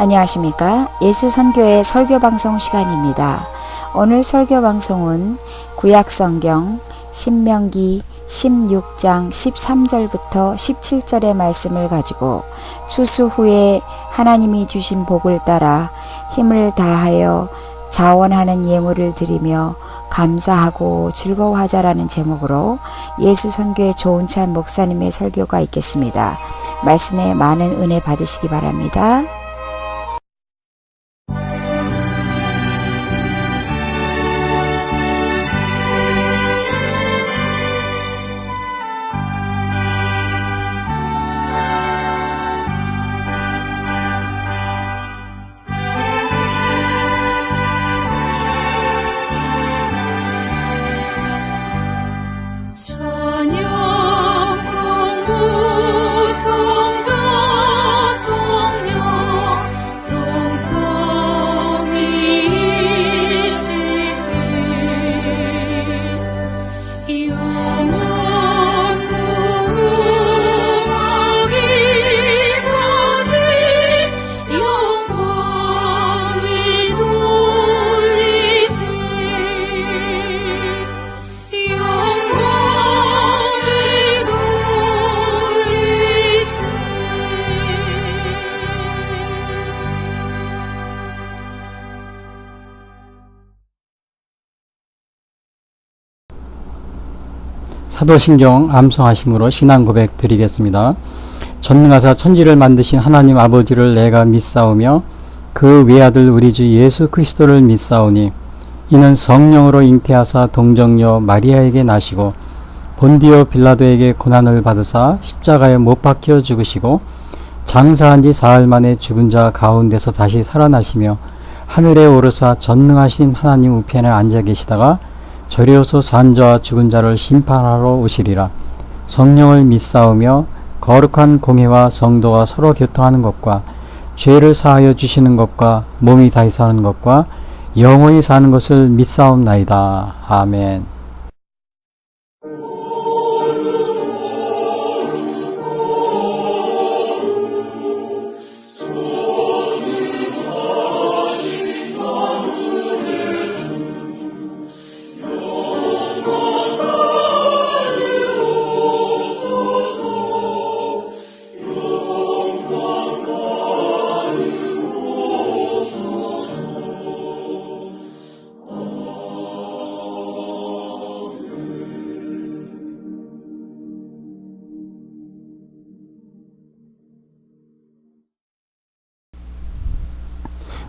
안녕하십니까? 예수선교의 설교방송 시간입니다. 오늘 설교방송은 구약성경 신명기 16장 13절부터 17절의 말씀을 가지고 추수 후에 하나님이 주신 복을 따라 힘을 다하여 자원하는 예물을 드리며 감사하고 즐거워하자라는 제목으로 예수선교의 조은찬 목사님의 설교가 있겠습니다. 말씀에 많은 은혜 받으시기 바랍니다. 사도신경 암송하심으로 신앙 고백 드리겠습니다. 전능하사 천지를 만드신 하나님 아버지를 내가 믿사오며 그 외아들 우리 주 예수 그리스도를 믿사오니 이는 성령으로 잉태하사 동정녀 마리아에게 나시고 본디오 빌라도에게 고난을 받으사 십자가에 못 박혀 죽으시고 장사한 지 사흘 만에 죽은 자 가운데서 다시 살아나시며 하늘에 오르사 전능하신 하나님 우편에 앉아 계시다가 저리로서 산 자와 죽은 자를 심판하러 오시리라. 성령을 믿사오며 거룩한 공회와 성도가 서로 교통하는 것과 죄를 사하여 주시는 것과 몸이 다시 사는 것과 영원히 사는 것을 믿사옵나이다. 아멘.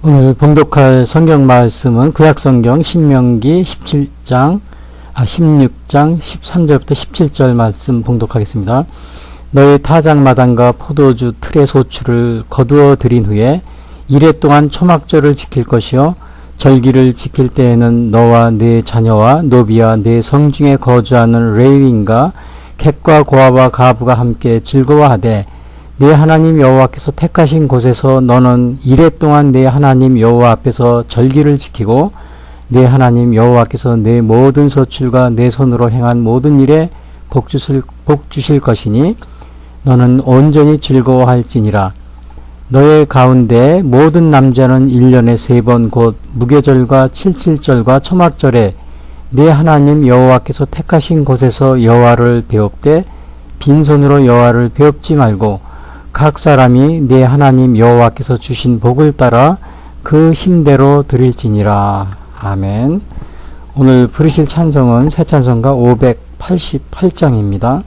오늘 봉독할 성경 말씀은 구약성경 신명기 16장 13절부터 17절 말씀 봉독하겠습니다. 너의 타작마당과 포도주 틀의 소출을 거두어 들인 후에 이래 동안 초막절을 지킬 것이요 절기를 지킬 때에는 너와 네 자녀와 노비와 네 성중에 거주하는 레위인과 객과 고아와 가부가 함께 즐거워하되 네 하나님 여호와께서 택하신 곳에서 너는 이래 동안 네 하나님 여호와 앞에서 절기를 지키고 네 하나님 여호와께서 네 모든 소출과 네 손으로 행한 모든 일에 복 주실 것이니 너는 온전히 즐거워할지니라. 너의 가운데 모든 남자는 1년에 3번 곧 무교절과 칠칠절과 초막절에 네 하나님 여호와께서 택하신 곳에서 여호와를 배웁되 빈손으로 여호와를 배웁지 말고 각 사람이 네 하나님 여호와께서 주신 복을 따라 그 힘대로 드릴지니라. 아멘. 오늘 부르실 찬송은 새 찬송가 588장입니다.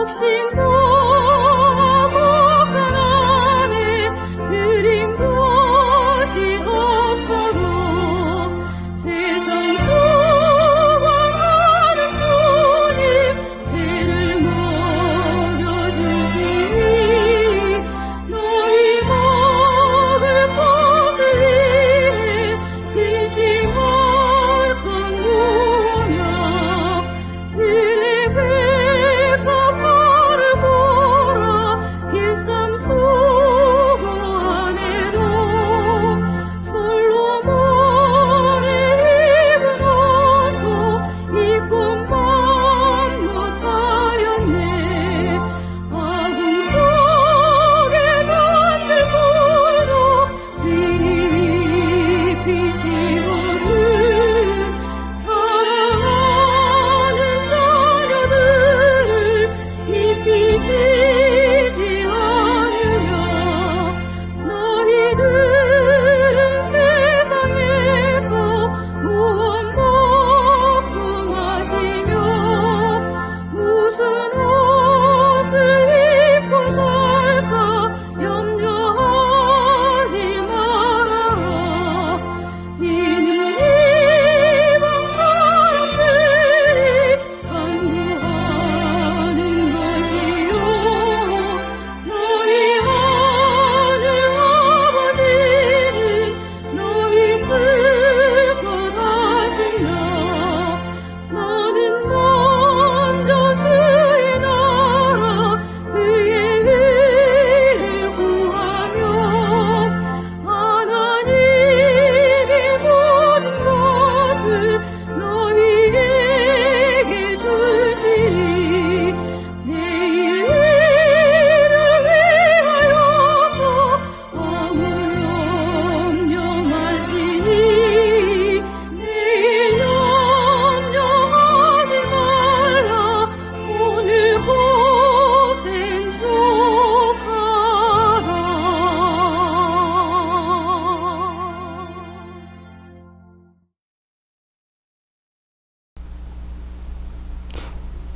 혹시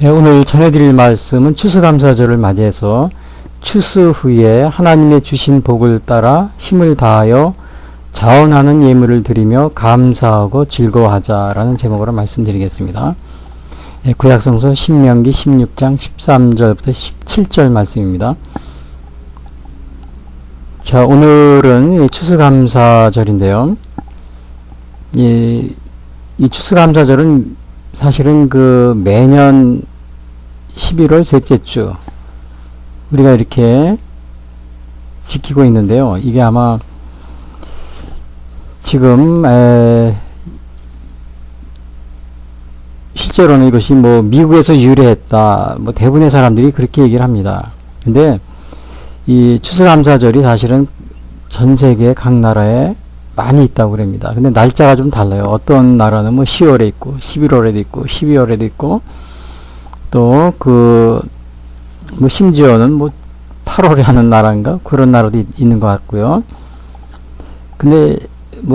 오늘 전해드릴 말씀은 추수감사절을 맞이해서 추수 후에 하나님의 주신 복을 따라 힘을 다하여 자원하는 예물을 드리며 감사하고 즐거워하자라는 제목으로 말씀드리겠습니다. 구약성서 신명기 16장 13절부터 17절 말씀입니다. 자, 오늘은 추수감사절인데요. 이 추수감사절은 사실은 매년 11월 셋째 주 우리가 이렇게 지키고 있는데요. 이게 아마 지금 실제로는 이것이 미국에서 유래했다. 대부분의 사람들이 그렇게 얘기를 합니다. 근데 이 추수감사절이 사실은 전 세계 각 나라에 많이 있다고 그럽니다. 근데 날짜가 좀 달라요. 어떤 나라는 10월에 있고 11월에도 있고 12월에도 있고 또 심지어는 8월에 하는 나라인가 그런 나라도 있는 것 같고요. 근데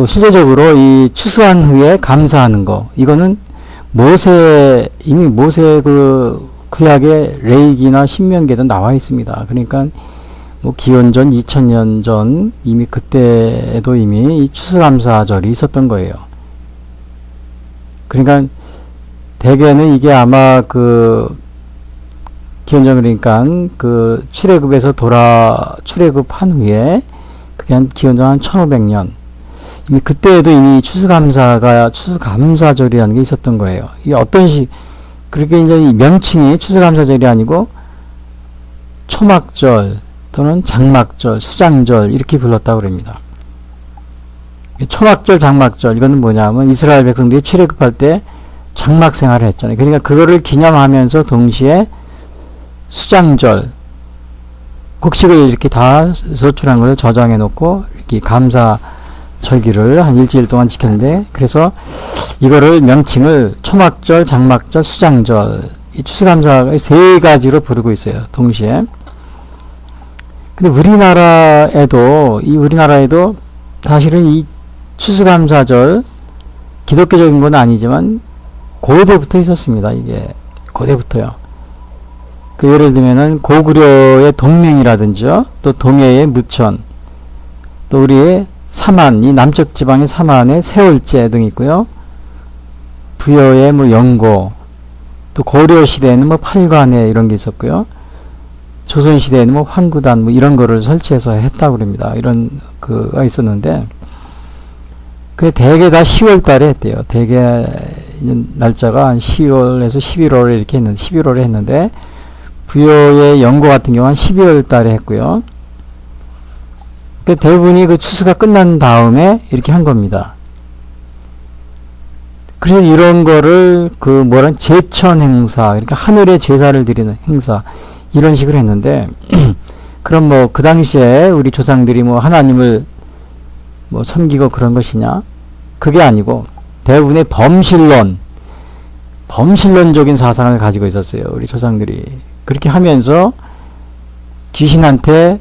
실제적으로 이 추수한 후에 감사하는 거 이거는 이미 모세 구약의 레위기나 신명기에도 나와 있습니다. 그러니까 기원전 2000년 전 이미 그때에도 이미 이 추수감사절이 있었던 거예요. 그러니까 대개는 이게 아마 기원전 그러니까 출애굽에서 출애굽한 후에 그게 한 기원전 한 1500년 이미 그때에도 이미 추수감사절이라는 게 있었던 거예요. 이게 그렇게 이제 이 명칭이 추수감사절이 아니고 초막절 또는 장막절, 수장절 이렇게 불렀다고 그럽니다. 초막절, 장막절 이거는 뭐냐면 이스라엘 백성들이 출애굽할 때 장막 생활을 했잖아요. 그러니까 그거를 기념하면서 동시에 수장절, 곡식을 이렇게 다 소출한 것을 저장해 놓고 이렇게 감사 절기를 한 일주일 동안 지켰는데 그래서 이거를 명칭을 초막절, 장막절, 수장절 이 추수감사 세 가지로 부르고 있어요. 동시에. 근데 우리나라에도 사실은 이 추수감사절 기독교적인 건 아니지만 고대부터 있었습니다. 이게 고대부터요. 예를 들면은 고구려의 동맹이라든지요, 또 동해의 무천, 또 우리의 삼안, 이 남쪽 지방의 삼안의 세월제 등이 있고요. 부여의 영고, 또 고려 시대에는 팔관에 이런 게 있었고요. 조선 시대에는 환구단 이런 거를 설치해서 했다고 그럽니다. 이런 가 있었는데 대개 다 10월 달에 했대요. 대개 날짜가 한 10월에서 11월에 이렇게 했는데 11월에 했는데 부여의 연고 같은 경우는 12월 달에 했고요. 대부분이 추수가 끝난 다음에 이렇게 한 겁니다. 그래서 이런 거를 제천 행사, 그러니까 하늘에 제사를 드리는 행사 이런 식으로 했는데 그럼 그 당시에 우리 조상들이 하나님을 섬기고 그런 것이냐? 그게 아니고 대부분의 범신론적인 사상을 가지고 있었어요. 우리 조상들이. 그렇게 하면서 귀신한테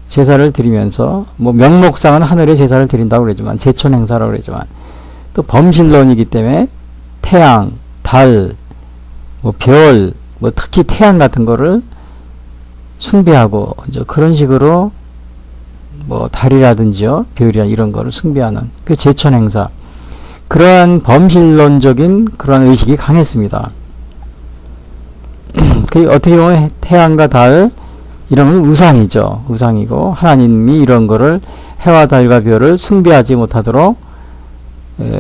제사를 드리면서 명목상은 하늘에 제사를 드린다고 그러지만 제천 행사라고 그러지만 또 범신론이기 때문에 태양, 달, 별 특히 태양 같은 거를 숭배하고 이제 그런 식으로 달이라든지요, 별이나 이런 거를 숭배하는 그 제천 행사. 그러한 범신론적인 그런 의식이 강했습니다. 어떻게 보면 태양과 달 이런 건 우상이죠. 우상이고 하나님이 이런 거를 해와 달과 별을 숭배하지 못하도록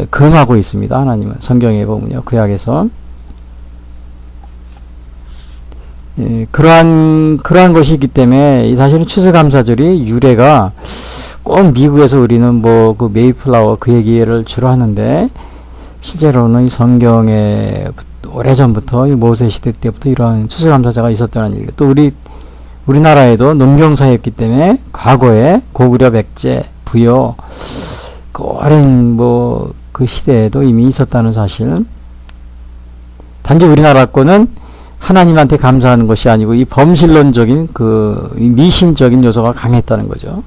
금하고 있습니다. 하나님은 성경에 보면요, 구약에서 그러한 것이기 때문에 사실은 추수감사절이 유래가 꼭 미국에서 우리는 메이플라워 그 얘기를 주로 하는데 실제로는 이 성경에 오래전부터 모세 시대 때부터 이러한 추수감사자가 있었다는 얘기고 또 우리나라에도 농경사였기 때문에 과거에 고구려, 백제, 부여 오랜 그 시대에도 이미 있었다는 사실. 단지 우리나라 거는 하나님한테 감사하는 것이 아니고 이 범신론적인 이 미신적인 요소가 강했다는 거죠.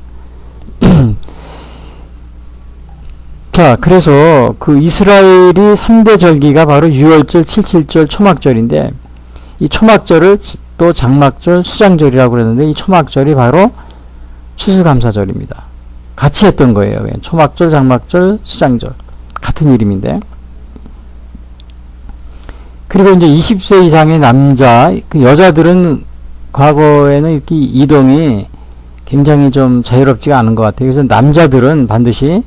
자, 그래서 이스라엘이 3대 절기가 바로 유월절, 칠칠절, 초막절인데 이 초막절을 또 장막절, 수장절이라고 그랬는데 이 초막절이 바로 추수감사절입니다. 같이 했던 거예요. 그냥 초막절, 장막절, 수장절 같은 이름인데. 그리고 이제 20세 이상의 남자, 그 여자들은 과거에는 이렇게 이동이 굉장히 좀 자유롭지가 않은 것 같아요. 그래서 남자들은 반드시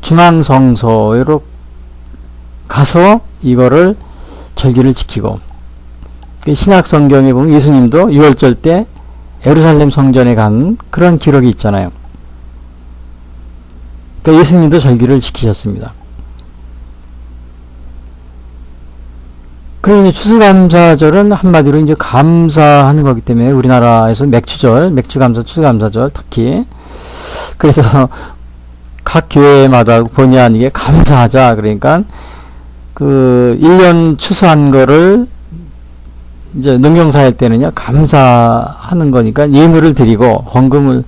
중앙성소로 가서 이거를 절기를 지키고, 신약 성경에 보면 예수님도 6월절 때 예루살렘 성전에 간 그런 기록이 있잖아요. 그러니까 예수님도 절기를 지키셨습니다. 그리고 추수감사절은 한마디로 이제 감사하는 거기 때문에 우리나라에서 맥주절, 맥주감사, 추수감사절 특히 그래서 각 교회마다 본의 아니게 감사하자. 그러니까 그 1년 추수한 거를 이제 농경사회 때는요 감사하는 거니까 예물을 드리고 헌금을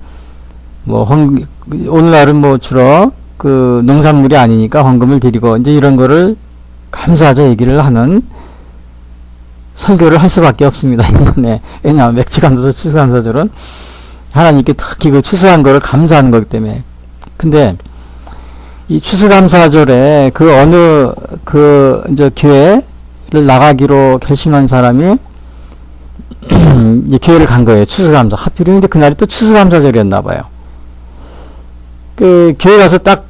오늘날은 뭐 주로 그 농산물이 아니니까 헌금을 드리고 이제 이런 거를 감사하자 얘기를 하는 설교를 할 수밖에 없습니다. 네. 왜냐하면 맥주감사절, 추수감사절은 하나님께 특히 그 추수한 거를 감사하는 거기 때문에. 근데 이 추수감사절에 그 어느 그 이제 교회를 나가기로 결심한 사람이 이제 교회를 간 거예요. 추수감사. 하필이면 이제 그날이 또 추수감사절이었나 봐요. 그 교회 가서 딱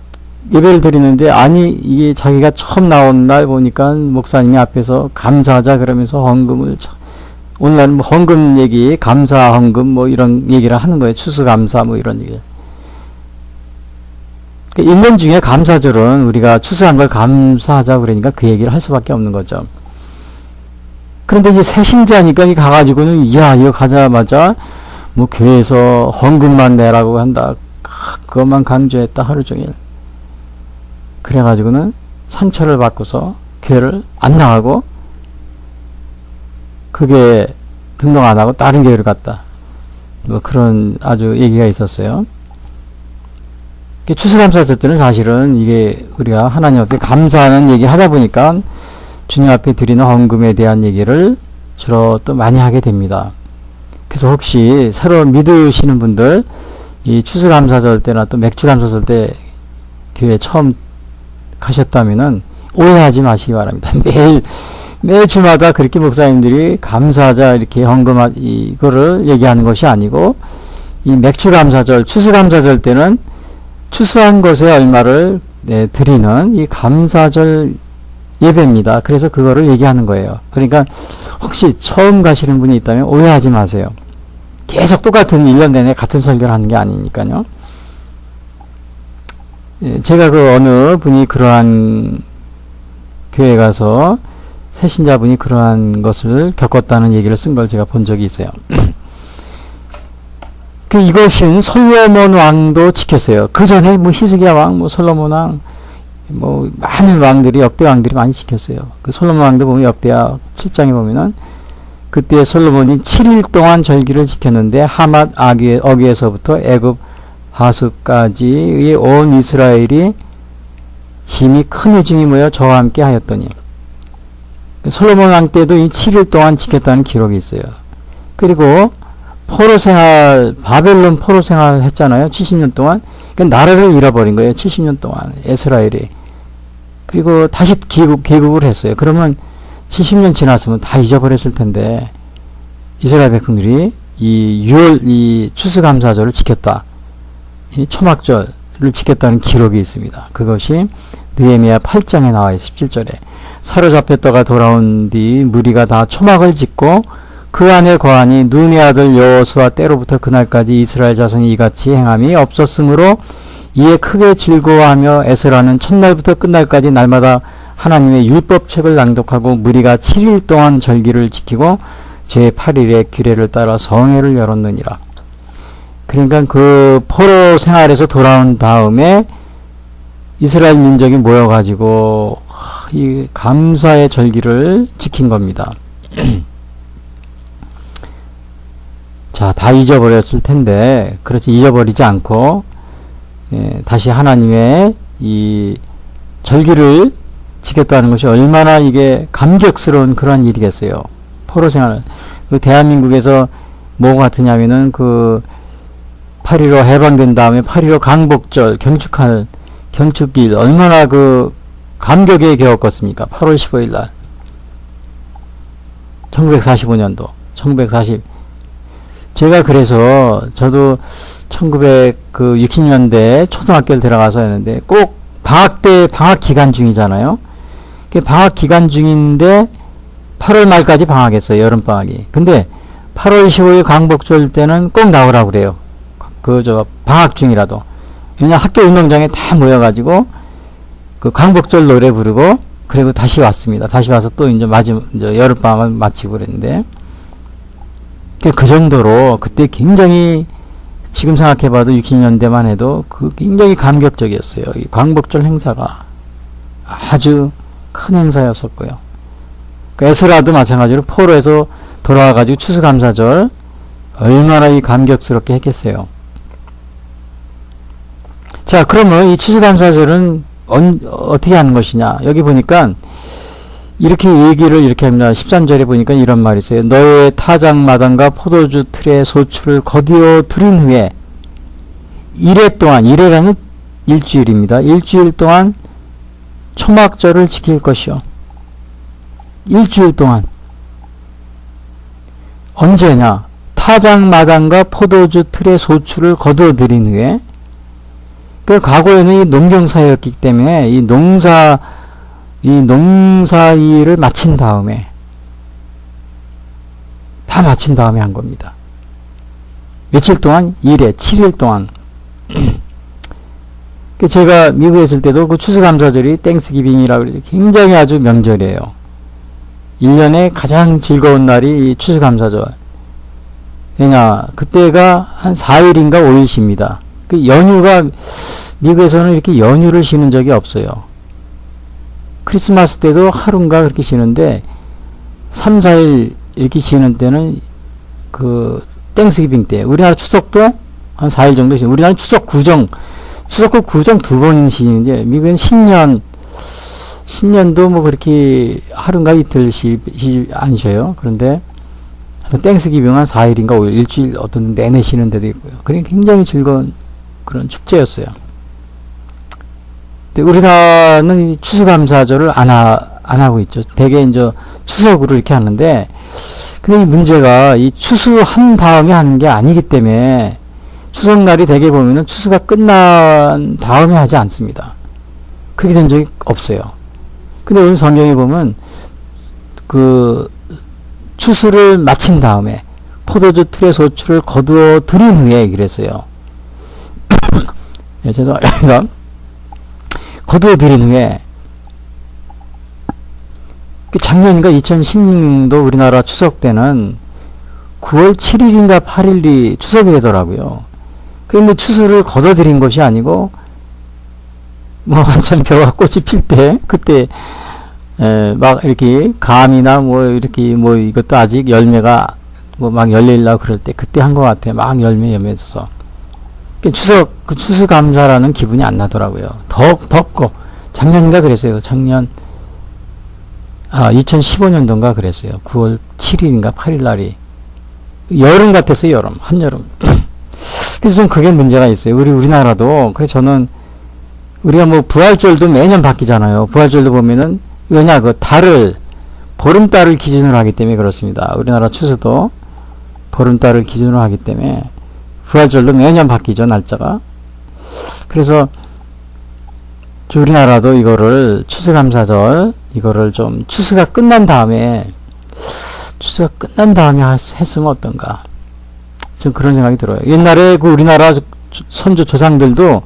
예배를 드리는데 아니 이게 자기가 처음 나온 날 보니까 목사님이 앞에서 감사하자 그러면서 헌금을 오늘날은 뭐 헌금 얘기, 감사 헌금 뭐 이런 얘기를 하는 거예요. 추수감사 뭐 이런 얘기. 1년 중에 감사절은 우리가 추수한 걸 감사하자 그러니까 그 얘기를 할 수밖에 없는 거죠. 그런데 이제 새신자니까 가가지고는 이야 이거 가자마자 뭐 교회에서 헌금만 내라고 한다. 그것만 강조했다 하루 종일. 그래가지고는 상처를 받고서 교회를 안 나가고 그게 등록 안 하고 다른 교회를 갔다. 뭐 그런 아주 얘기가 있었어요. 추수감사절 때는 사실은 이게 우리가 하나님 앞에 감사하는 얘기를 하다 보니까 주님 앞에 드리는 헌금에 대한 얘기를 주로 또 많이 하게 됩니다. 그래서 혹시 새로 믿으시는 분들 이 추수감사절 때나 또 맥주감사절 때 교회 처음 가셨다면은 오해하지 마시기 바랍니다. 매 주마다 그렇게 목사님들이 감사하자 이렇게 헌금 이거를 얘기하는 것이 아니고 이 맥주감사절, 추수감사절 때는 추수한 것에 얼마를 드리는 이 감사절 예배입니다. 그래서 그거를 얘기하는 거예요. 그러니까 혹시 처음 가시는 분이 있다면 오해하지 마세요. 계속 똑같은 1년 내내 같은 설교를 하는 게 아니니까요. 제가 그 어느 분이 그러한 교회 가서 새신자분이 그러한 것을 겪었다는 얘기를 쓴 걸 제가 본 적이 있어요. 그 이것은 솔로몬 왕도 지켰어요. 그 전에 뭐 히스기야 왕, 뭐 솔로몬 왕, 뭐 많은 왕들이 역대 왕들이 많이 지켰어요. 그 솔로몬 왕도 보면 역대하 7장에 보면은 그때 솔로몬이 7일 동안 절기를 지켰는데 하맛 어귀에서부터 애굽 하수까지의 온 이스라엘이 힘이 큰 회중이 모여 저와 함께 하였더니 솔로몬 왕 때도 이 7일 동안 지켰다는 기록이 있어요. 그리고 포로 생활, 바벨론 포로 생활을 했잖아요. 70년 동안. 그러니까 나라를 잃어버린 거예요. 70년 동안 이스라엘이. 그리고 다시 개국을 했어요. 그러면 70년 지났으면 다 잊어버렸을 텐데 이스라엘 백성들이 이 추수감사절을 지켰다. 이 초막절을 지켰다는 기록이 있습니다. 그것이 느헤미야 8장에 나와요. 17절에 사로잡혔다가 돌아온 뒤 무리가 다 초막을 짓고 그 안에 거하니 눈의 아들 여호수아 때로부터 그날까지 이스라엘 자손이 이같이 행함이 없었으므로 이에 크게 즐거워하며 에스라는 첫날부터 끝날까지 날마다 하나님의 율법책을 낭독하고 무리가 7일 동안 절기를 지키고 제8일에 규례를 따라 성회를 열었느니라. 그러니까 그 포로 생활에서 돌아온 다음에 이스라엘 민족이 모여가지고 이 감사의 절기를 지킨 겁니다. 자, 다 잊어버렸을 텐데, 그렇지, 잊어버리지 않고, 다시 하나님의 이 절기를 지켰다는 것이 얼마나 이게 감격스러운 그런 일이겠어요. 포로 생활. 그 대한민국에서 뭐 같으냐면은 그 8.15 해방된 다음에 8.15 강복절 경축길 얼마나 그 감격에 겨웠겠습니까? 8월 15일 날 1945년도 1940 제가 그래서 저도 1960년대 초등학교를 들어가서 했는데 꼭 방학 기간 중이잖아요. 방학 기간 중인데 8월 말까지 방학했어요. 여름방학이. 근데 8월 15일 강복절 때는 꼭 나오라고 그래요. 방학 중이라도. 왜냐 학교 운동장에 다 모여가지고 그 강복절 노래 부르고 그리고 다시 왔습니다. 다시 와서 또 이제 여름방학을 마치고 그랬는데 그 정도로 그때 굉장히 지금 생각해봐도 60년대만 해도 그 굉장히 감격적이었어요. 이 광복절 행사가 아주 큰 행사였었고요. 그 에스라도 마찬가지로 포로에서 돌아와가지고 추수감사절 얼마나 이 감격스럽게 했겠어요. 자, 그러면 이 추수감사절은 어떻게 하는 것이냐? 여기 보니까 이렇게 얘기를 이렇게 합니다. 13절에 보니까 이런 말이 있어요. 너의 타작마당과 포도주 틀의 소출을 거두어 들인 후에 이래 동안, 이래라는 일주일입니다. 일주일 동안 초막절을 지킬 것이요. 일주일 동안. 언제냐? 타작마당과 포도주 틀의 소출을 거두어 들인 후에 그 과거에는 이 농경사였기 때문에 이 농사일을 마친 다음에 다 마친 다음에 한 겁니다. 며칠 동안? 7일 동안. 제가 미국에 있을 때도 그 추수감사절이 땡스기빙이라고 그러죠. 굉장히 아주 명절이에요. 1년에 가장 즐거운 날이 이 추수감사절. 왜냐, 그때가 한 4일인가 5일 쉽니다. 그 연휴가, 미국에서는 이렇게 연휴를 쉬는 적이 없어요. 크리스마스 때도 하루인가 그렇게 쉬는데 3, 4일 이렇게 쉬는 때는 그 땡스기빙 때 우리나라 추석도 한 4일 정도 쉬어요. 우리나라는 추석 구정 2번 쉬는데 미국은 신년도 뭐 그렇게 하루인가 이틀 안 쉬어요. 그런데 땡스기빙은 한 4일인가 5일 일주일 어떤 내내 쉬는 데도 있고요. 그러니까 굉장히 즐거운 그런 축제였어요. 우리나라는 이 추수감사절을 안 하고 있죠. 대개 이제 추석으로 이렇게 하는데, 근데 이 문제가 이 추수한 다음에 하는 게 아니기 때문에 추석날이 대개 보면은 추수가 끝난 다음에 하지 않습니다. 그렇게 된 적이 없어요. 근데 오늘 성경에 보면 그 추수를 마친 다음에 포도주 틀의 소출을 거두어 들인 후에 그랬어요. 예, 죄송합니다. 거두어 들인 후에 작년인가 2016년도 우리나라 추석 때는 9월 7일인가 8일이 추석이 되더라고요. 근데 추수를 거둬 들인 것이 아니고 뭐 한참 벼가 꽃이 필 때 그때 막 이렇게 감이나 뭐 이렇게 뭐 이것도 아직 열매가 뭐 막 열리려고 그럴 때 그때 한 것 같아요. 막 열매 맺어서 추석 추수감사라는 기분이 안 나더라고요. 덥고 작년인가 그랬어요. 작년 2015년도인가 그랬어요. 9월 7일인가 8일 날이 여름 같았어요. 여름 한여름. 그래서 좀 그게 문제가 있어요. 우리나라도 그래서 저는 우리가 뭐 부활절도 매년 바뀌잖아요. 부활절도 보면은 왜냐 그 달을 보름달을 기준으로 하기 때문에 그렇습니다. 우리나라 추수도 보름달을 기준으로 하기 때문에 부활절도 매년 바뀌죠, 날짜가. 그래서 우리나라도 이거를 추수감사절 이거를 좀 추수가 끝난 다음에 했으면 어떤가. 좀 그런 생각이 들어요. 옛날에 그 우리나라 선조 조상들도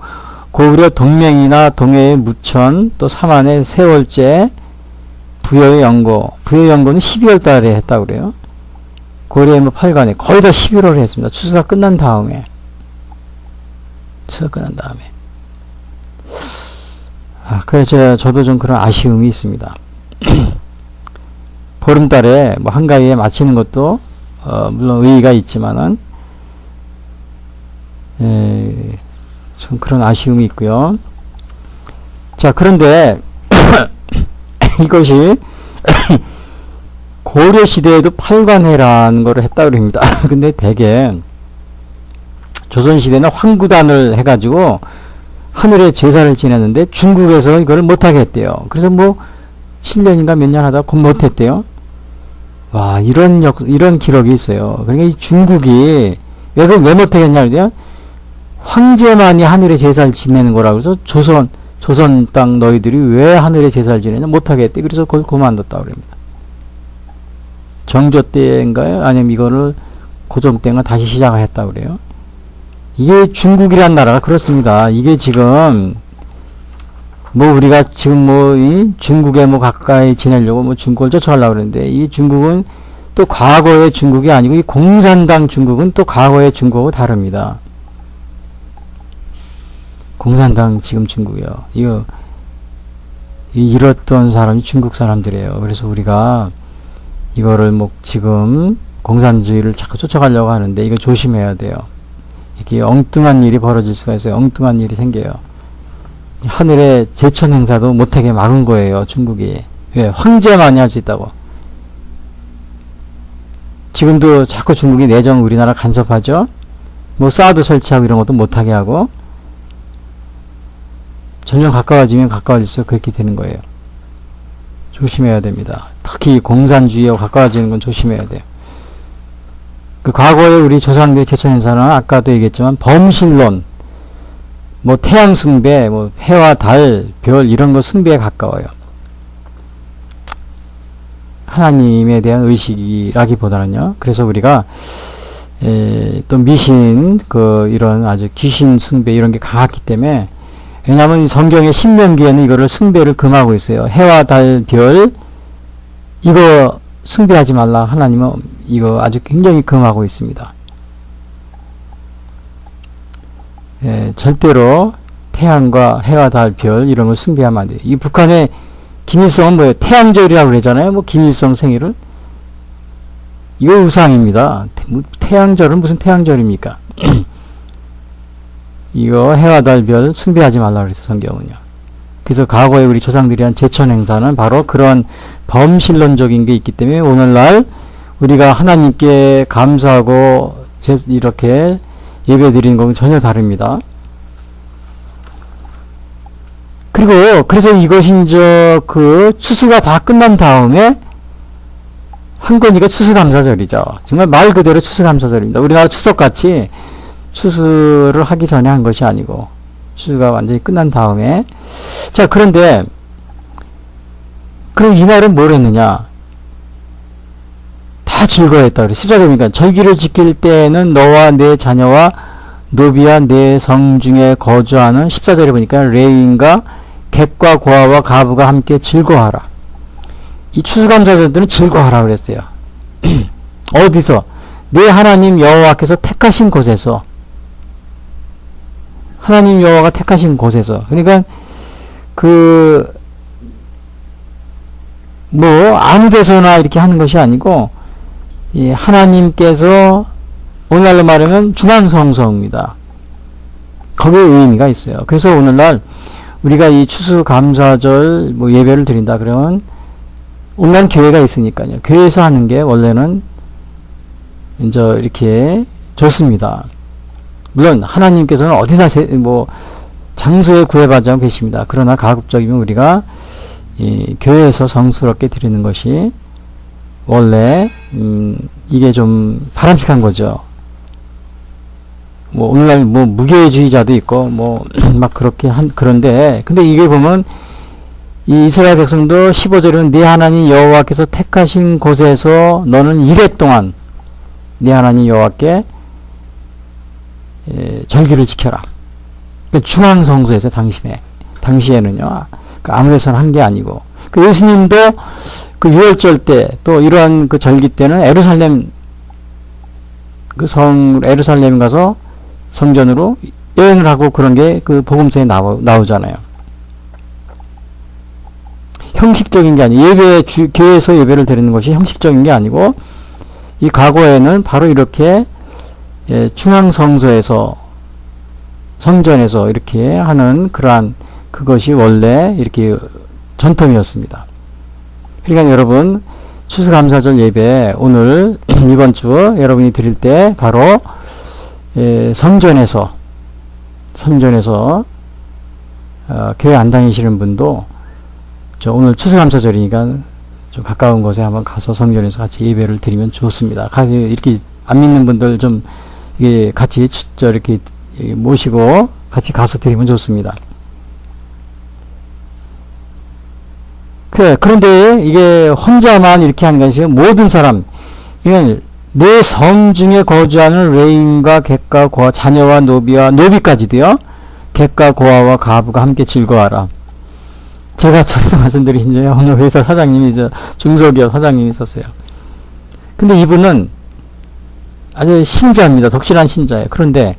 고구려 동맹이나 동해의 무천 또 삼안의 세월제 부여의 연고는 12월 달에 했다고 그래요. 고려의 뭐 8관에 거의 다 11월에 했습니다. 추수가 끝난 다음에. 그래서 저도 좀 그런 아쉬움이 있습니다. 보름달에 뭐 한가위에 마치는 것도 물론 의의가 있지만은 좀 그런 아쉬움이 있고요. 자, 그런데 이것이 고려 시대에도 팔관해라는 거를 했다 그럽니다. 근데 대개 조선 시대는 황구단을 해가지고 하늘에 제사를 지냈는데 중국에서 이걸 못하게 했대요. 그래서 뭐 7년인가 몇 년 하다 곧 못했대요. 와, 이런 기록이 있어요. 그러니까 이 중국이 왜 못하게 했냐 그러죠? 황제만이 하늘에 제사를 지내는 거라고 해서 조선 땅 너희들이 왜 하늘에 제사를 지내냐 못하게 했대. 그래서 그걸 그만뒀다고 그럽니다. 정조 때인가요? 아니면 이거를 고종 때인가 다시 시작을 했다고 그래요. 이게 중국이란 나라가 그렇습니다. 이게 지금 뭐 우리가 지금 뭐 이 중국에 뭐 가까이 지내려고 뭐 중국을 쫓아가려고 그러는데 이 중국은 또 과거의 중국이 아니고 이 공산당 중국은 또 과거의 중국하고 다릅니다. 공산당 지금 중국이요. 이거 잃었던 사람이 중국 사람들이에요. 그래서 우리가 이거를 뭐 지금 공산주의를 자꾸 쫓아가려고 하는데 이거 조심해야 돼요. 이게 엉뚱한 일이 벌어질 수가 있어요. 엉뚱한 일이 생겨요. 하늘의 제천 행사도 못하게 막은 거예요. 중국이. 왜? 황제만이 할 수 있다고. 지금도 자꾸 중국이 내정 우리나라 간섭하죠. 뭐 사드 설치하고 이런 것도 못하게 하고 점점 가까워지면 가까워질수록 그렇게 되는 거예요. 조심해야 됩니다. 특히 공산주의와 가까워지는 건 조심해야 돼요. 그 과거에 우리 조상들의 제천 행사는 아까도 얘기했지만 범신론, 뭐 태양 숭배, 뭐 해와 달, 별 이런 거 숭배에 가까워요. 하나님에 대한 의식이라기보다는요. 그래서 우리가 또 미신, 이런 아주 귀신 숭배 이런 게 강하기 때문에 왜냐하면 성경의 신명기에는 이거를 숭배를 금하고 있어요. 해와 달, 별 이거 숭배하지 말라. 하나님은 이거 아주 굉장히 금하고 있습니다. 절대로 태양과 해와 달, 별 이런 걸 숭배하면 안 돼요. 이 북한의 김일성은 뭐예요? 태양절이라고 그러잖아요. 뭐 김일성 생일을 이거 우상입니다. 태양절은 무슨 태양절입니까? 이거 해와 달, 별 숭배하지 말라 그랬어요. 성경은요. 그래서 과거에 우리 조상들이 한 제천 행사는 바로 그런 범신론적인 게 있기 때문에 오늘날 우리가 하나님께 감사하고 이렇게 예배 드리는 건 전혀 다릅니다. 그리고 그래서 이것이 이제 추수가 다 끝난 다음에 한 건이가 추수감사절이죠. 정말 말 그대로 추수감사절입니다. 우리나라 추석같이 추수를 하기 전에 한 것이 아니고 추수가 완전히 끝난 다음에 자 그런데 그럼 이날은 뭘 했느냐 다 즐거워했다 그래. 14절이니까 절기를 지킬 때는 너와 내 자녀와 노비와 내 성중에 거주하는 14절에 보니까 레인과 객과 고아와 가부가 함께 즐거워하라. 이 추수감사절들은 즐거워하라 그랬어요. 어디서? 내 하나님 여호와께서 택하신 곳에서 하나님 여호와가 택하신 곳에서 그러니까 아무 데서나 이렇게 하는 것이 아니고 이 하나님께서 오늘날로 말하면 중앙성소입니다. 거기에 의미가 있어요. 그래서 오늘날 우리가 이 추수감사절 예배를 드린다 그러면 오늘날 교회가 있으니까요. 교회에서 하는 게 원래는 이제 이렇게 좋습니다. 물론 하나님께서는 어디나 장소에 구애받지 않고 계십니다. 그러나 가급적이면 우리가 이 교회에서 성스럽게 드리는 것이 원래 이게 좀 바람직한 거죠. 오늘날 무교회주의자도 있고 막 그렇게 그런데 근데 이게 보면 이 이스라엘 백성도 15절은 네 하나님 여호와께서 택하신 곳에서 너는 이래 동안 네 하나님 여호와께 절기를 지켜라. 그러니까 중앙성소에서 당시에는요. 아무데서나 한 게 아니고 예수님도 6월절 때 또 이러한 절기 때는 에루살렘 에루살렘 가서 성전으로 여행을 하고 그런 게 복음서에 나오잖아요. 형식적인 게 아니고 교회에서 예배를 드리는 것이 형식적인 게 아니고 이 과거에는 바로 이렇게 중앙성소에서 성전에서 이렇게 하는 그러한 그것이 원래 이렇게 전통이었습니다. 그러니까 여러분 추수감사절 예배 오늘 이번 주 여러분이 드릴 때 바로 성전에서 교회 안 다니시는 분도 오늘 추수감사절이니까 좀 가까운 곳에 한번 가서 성전에서 같이 예배를 드리면 좋습니다. 이렇게 안 믿는 분들 좀 같이 이렇게 모시고 같이 가서 드리면 좋습니다. 그런데 이게 혼자만 이렇게 하는 것이 모든 사람, 이건 내 성중에 거주하는 레인과 객과 고아, 자녀와 노비까지도요, 객과 고아와 가부가 함께 즐거워하라. 제가 전에도 말씀드린 어느 회사 사장님이 중소기업 사장님이 있었어요. 근데 이분은 아주 신자입니다. 독실한 신자예요. 그런데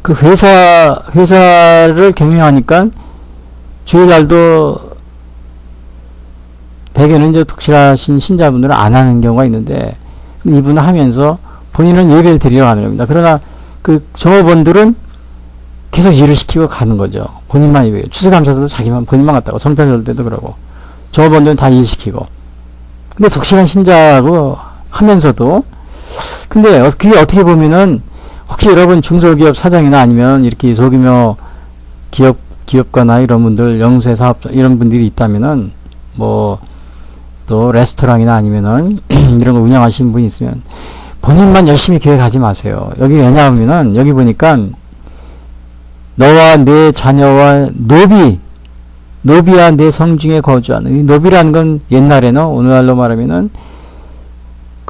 그 회사를 경영하니까 주일날도 대개는 이제 독실하신 신자분들은 안 하는 경우가 있는데, 이분은 하면서 본인은 예배를 드리러 가는 겁니다. 그러나 그 종업원들은 계속 일을 시키고 가는 거죠. 본인만 예배. 추수감사절도 본인만 갔다고, 성탄절 때도 그러고, 종업원들은 다 일 시키고. 근데 독실한 신자고 하면서도, 근데 그게 어떻게 보면은, 혹시 여러분 중소기업 사장이나 아니면 이렇게 소규모 기업가나 이런 분들, 영세사업자 이런 분들이 있다면은, 또 레스토랑이나 아니면은 이런 거 운영하시는 분이 있으면 본인만 열심히 교회 가지 마세요. 여기 왜냐하면은 여기 보니까 너와 내 자녀와 노비와 내 성중에 거주하는, 이 노비라는 건 옛날에는, 오늘날로 말하면은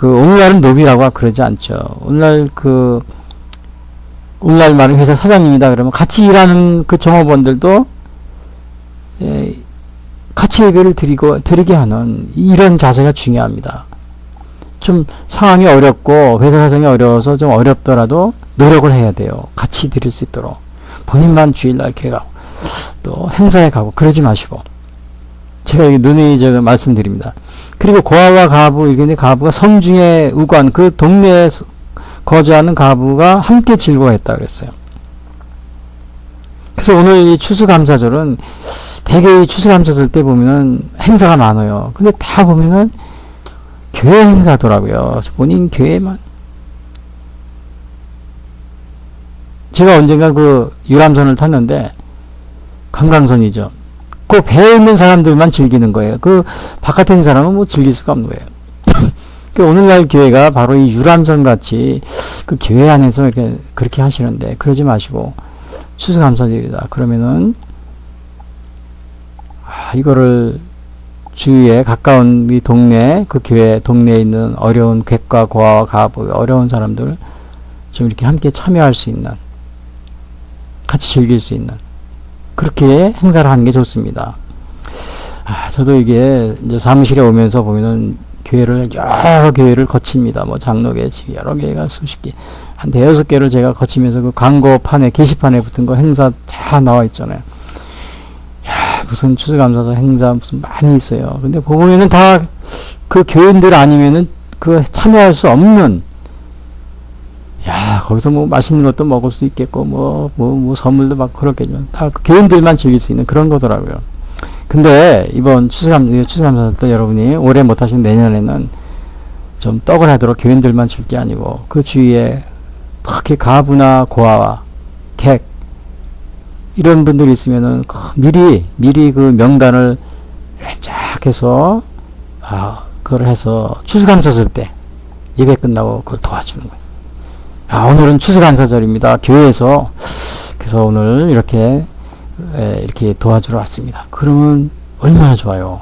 오늘날은 노비라고 그러지 않죠. 오늘날 말은 회사 사장님이다 그러면 같이 일하는 그 종업원들도 같이 예배를 드리게 하는 이런 자세가 중요합니다. 좀 상황이 어렵고 회사 사정이 어려워서 좀 어렵더라도 노력을 해야 돼요. 같이 드릴 수 있도록. 본인만 주일날 교회 가고 또 행사에 가고 그러지 마시고. 제가 여기 눈에 말씀드립니다. 그리고 고아와 가부, 이게 가부가 성중에 우관, 그 동네에 거주하는 가부가 함께 즐거워했다 그랬어요. 그래서 오늘 이 추수감사절은 대개 이 추수감사절 때 보면은 행사가 많아요. 근데 다 보면은 교회 행사더라고요. 본인 교회만. 제가 언젠가 유람선을 탔는데, 관광선이죠. 그 배에 있는 사람들만 즐기는 거예요. 바깥에 있는 사람은 즐길 수가 없는 거예요. 오늘날 교회가 바로 이 유람선 같이 그 교회 안에서 그렇게 하시는데, 그러지 마시고, 추수감사절이다. 그러면은, 이거를 주위에 가까운 이 동네, 동네에 있는 어려운 객과 고아와 가부, 어려운 사람들 좀 이렇게 함께 참여할 수 있는, 같이 즐길 수 있는, 그렇게 행사를 하는 게 좋습니다. 저도 이게 이제 사무실에 오면서 보면은 여러 교회를 거칩니다. 장로교회, 여러 교회가 수십 개, 한 대여섯 개를 제가 거치면서 광고판에, 게시판에 붙은 거 행사 다 나와 있잖아요. 무슨 추수감사절 행사 무슨 많이 있어요. 근데 보면은 다 그 교인들 아니면은 참여할 수 없는, 거기서 맛있는 것도 먹을 수 있겠고, 선물도 막 그렇겠지만, 다 교인들만 즐길 수 있는 그런 거더라고요. 근데 이번 추수감사절 때 여러분이 올해 못하시면 내년에는 좀 떡을 하도록 교인들만 줄 게 아니고, 그 주위에 특히 가부나 고아와 객, 이런 분들이 있으면은 미리 그 명단을 쫙 해서 그걸 해서 추수감사절 때 예배 끝나고 그걸 도와주는 거예요. 오늘은 추수감사절입니다. 교회에서. 그래서 오늘 이렇게 도와주러 왔습니다. 그러면 얼마나 좋아요.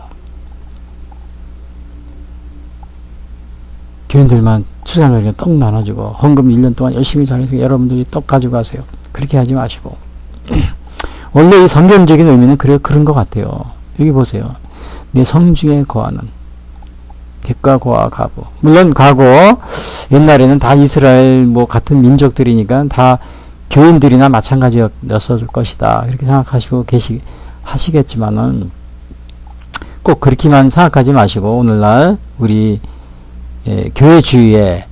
교인들만 추수감사절에 떡 나눠주고, 헌금 1년 동안 열심히 잘해서 여러분들이 떡 가지고 가세요. 그렇게 하지 마시고. 원래 이 성경적인 의미는 그런 것 같아요. 여기 보세요. 내 성중에 거하는 객과 고아 가부. 물론 과거 옛날에는 다 이스라엘 같은 민족들이니까 다 교인들이나 마찬가지였을 것이다. 이렇게 생각하시고 하시겠지만은 꼭 그렇게만 생각하지 마시고, 오늘날 우리 교회 주위에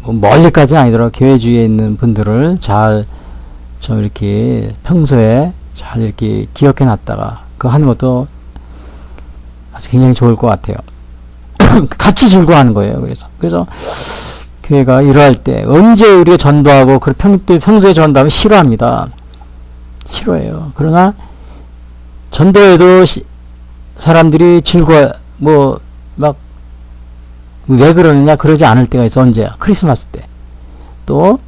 멀리까지는 아니더라도 교회 주위에 있는 분들을 좀 이렇게 평소에 잘 이렇게 기억해 놨다가 그거 하는 것도 굉장히 좋을 것 같아요. 같이 즐거워하는 거예요. 그래서 교회가 이러할 때 언제 우리가 전도하고 평소에 전도하면 싫어합니다. 싫어해요. 그러나 전도에도 사람들이 막 왜 그러느냐 그러지 않을 때가 있어. 언제야? 크리스마스 때, 또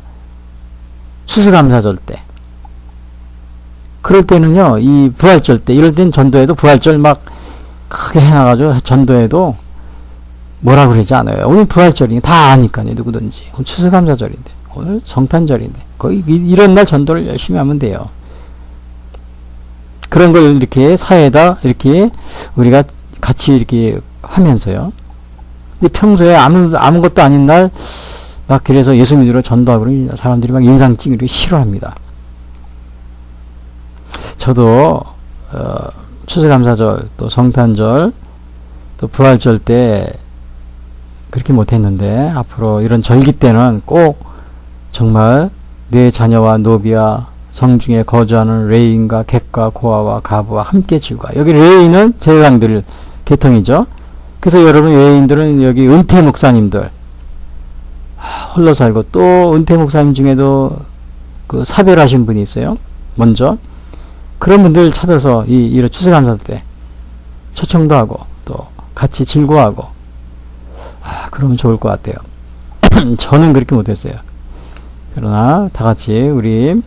추수감사절 때. 그럴 때는요, 이 부활절 때, 이럴 땐 전도에도 부활절 막 크게 해놔가지고 전도에도 뭐라 그러지 않아요. 오늘 부활절이니 다 아니까요. 누구든지. 오늘 추수감사절인데, 오늘 성탄절인데, 거의 이런 날 전도를 열심히 하면 돼요. 그런 걸 이렇게 사회에다 이렇게 우리가 같이 이렇게 하면서요. 근데 평소에 아무것도 아닌 날 막 그래서 예수 믿으러 전도하고 그러니 사람들이 막 인상 찍기를 싫어합니다. 저도 추수감사절, 또 성탄절, 또 부활절 때 그렇게 못했는데 앞으로 이런 절기 때는 꼭 정말 내 자녀와 노비와 성중에 거주하는 레인과 객과 고아와 가부와 함께 즐거워. 여기 레인은 제사장들 계통이죠. 그래서 여러분 레인들은 여기 은퇴 목사님들 홀로 살고, 또 은퇴 목사님 중에도 그 사별하신 분이 있어요. 먼저 그런 분들 찾아서 이런 추수감사 때 초청도 하고 또 같이 즐거워하고 그러면 좋을 것 같아요. 저는 그렇게 못했어요. 그러나 다 같이 우리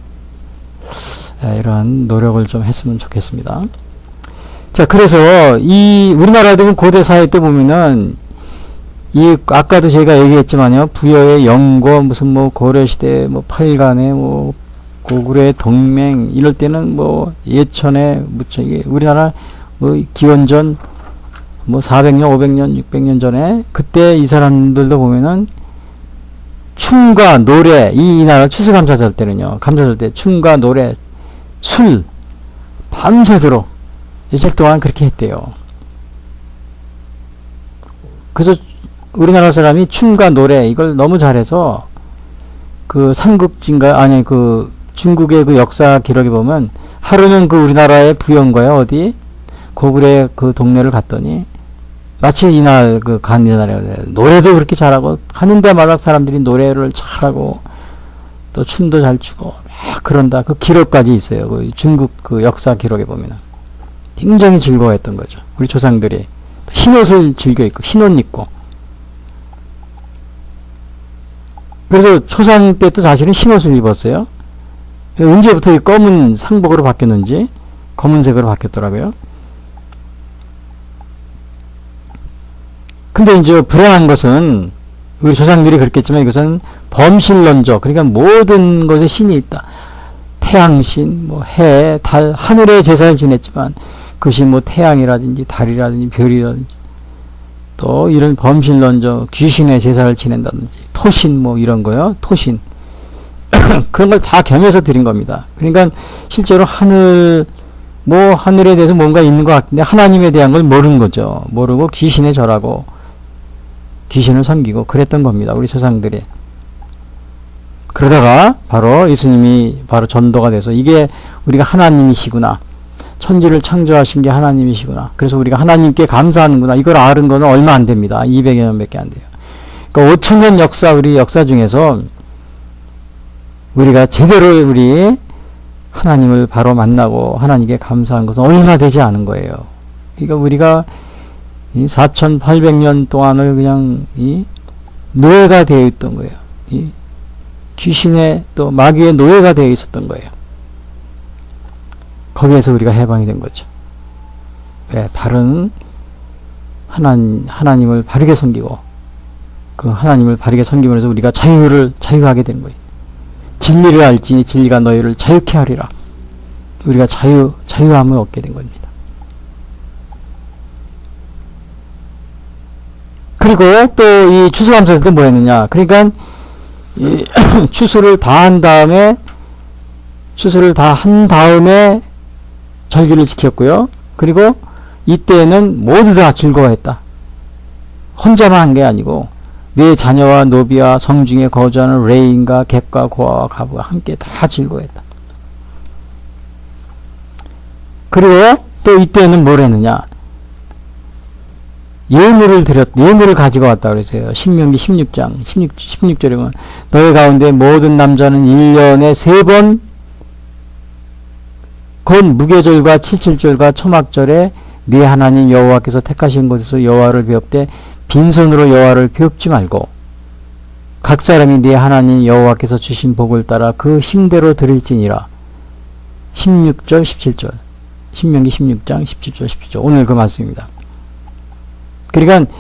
이러한 노력을 좀 했으면 좋겠습니다. 자, 그래서 우리나라도 고대 사회 때 보면은 아까도 제가 얘기했지만요, 부여의 영고, 무슨 고려시대, 팔간의 고구려의 동맹, 이럴 때는 예천에 이게 우리나라 기원전 400년, 500년, 600년 전에 그때 이 사람들도 보면은 춤과 노래, 이 나라 추수감사절 때는요, 감사절 때 춤과 노래, 술 밤새도록 이틀 동안 그렇게 했대요. 그래서 우리나라 사람이 춤과 노래 이걸 너무 잘해서 그 삼국지인가 아니 그 중국의 그 역사 기록에 보면 하루는 그 우리나라의 부여인가요 어디 고구려 그 동네를 갔더니 마치 이날 그 간이날에 노래도 그렇게 잘하고 가는 데마다 사람들이 노래를 잘하고 또 춤도 잘 추고 막 그런다. 그 기록까지 있어요. 그 중국 그 역사 기록에 보면은 굉장히 즐거워했던 거죠. 우리 조상들이 흰옷을 즐겨 입고 흰옷 입고. 그래서 초상 때도 사실은 흰옷을 입었어요. 언제부터 이 검은 상복으로 바뀌었는지 검은색으로 바뀌었더라고요. 근데 이제 불행한 것은 우리 조상들이 그랬겠지만 이것은 범신론적, 그러니까 모든 것에 신이 있다. 태양신, 해, 달, 하늘의 제사를 지냈지만 그것이 태양이라든지 달이라든지 별이라든지 또 이런 범신론적 귀신의 제사를 지낸다든지 토신 이런 거요. 토신. 그런 걸 다 겸해서 드린 겁니다. 그러니까 실제로 하늘에 대해서 뭔가 있는 것 같은데 하나님에 대한 걸 모르는 거죠. 모르고 귀신에 절하고 귀신을 섬기고 그랬던 겁니다. 우리 조상들이. 그러다가 바로 예수님이 바로 전도가 돼서 이게 우리가 하나님이시구나. 천지를 창조하신 게 하나님이시구나. 그래서 우리가 하나님께 감사하는구나. 이걸 아는 거는 얼마 안 됩니다. 200여 년밖에 안 돼요. 그러니까 5,000년 역사, 우리 역사 중에서 우리가 제대로 우리 하나님을 바로 만나고 하나님께 감사한 것은 얼마 되지 않은 거예요. 그러니까 우리가 이 4,800년 동안을 그냥 노예가 되어 있던 거예요. 이 귀신의 또 마귀의 노예가 되어 있었던 거예요. 거기에서 우리가 해방이 된 거죠. 왜? 바른 하나님을 바르게 섬기고 그 하나님을 바르게 섬기면서 우리가 자유하게 된 거예요. 진리를 알지니 진리가 너희를 자유케 하리라. 우리가 자유함을 얻게 된 겁니다. 그리고 또 이 추수감사 때 뭐 했느냐? 그러니까 이 추수를 다 한 다음에 절기를 지켰고요. 그리고 이때는 모두 다 즐거워했다. 혼자만 한 게 아니고 내 자녀와 노비와 성중에 거주하는 레인과 객과 고아와 가부가 함께 다 즐거워했다. 그리고 또 이때는 뭘 했느냐? 예물을 가지고 왔다 그랬어요. 신명기 16장 16절에 보면 너희 가운데 모든 남자는 1년에 3번 곧 무교절과 칠칠절과 초막절에 네 하나님 여호와께서 택하신 곳에서 여호와를 배웁되 빈손으로 여호와를 배웁지 말고 각 사람이 네 하나님 여호와께서 주신 복을 따라 그 힘대로 드릴지니라. 16절 17절 신명기 16장 17절 17절 오늘 그 말씀입니다. 그러니까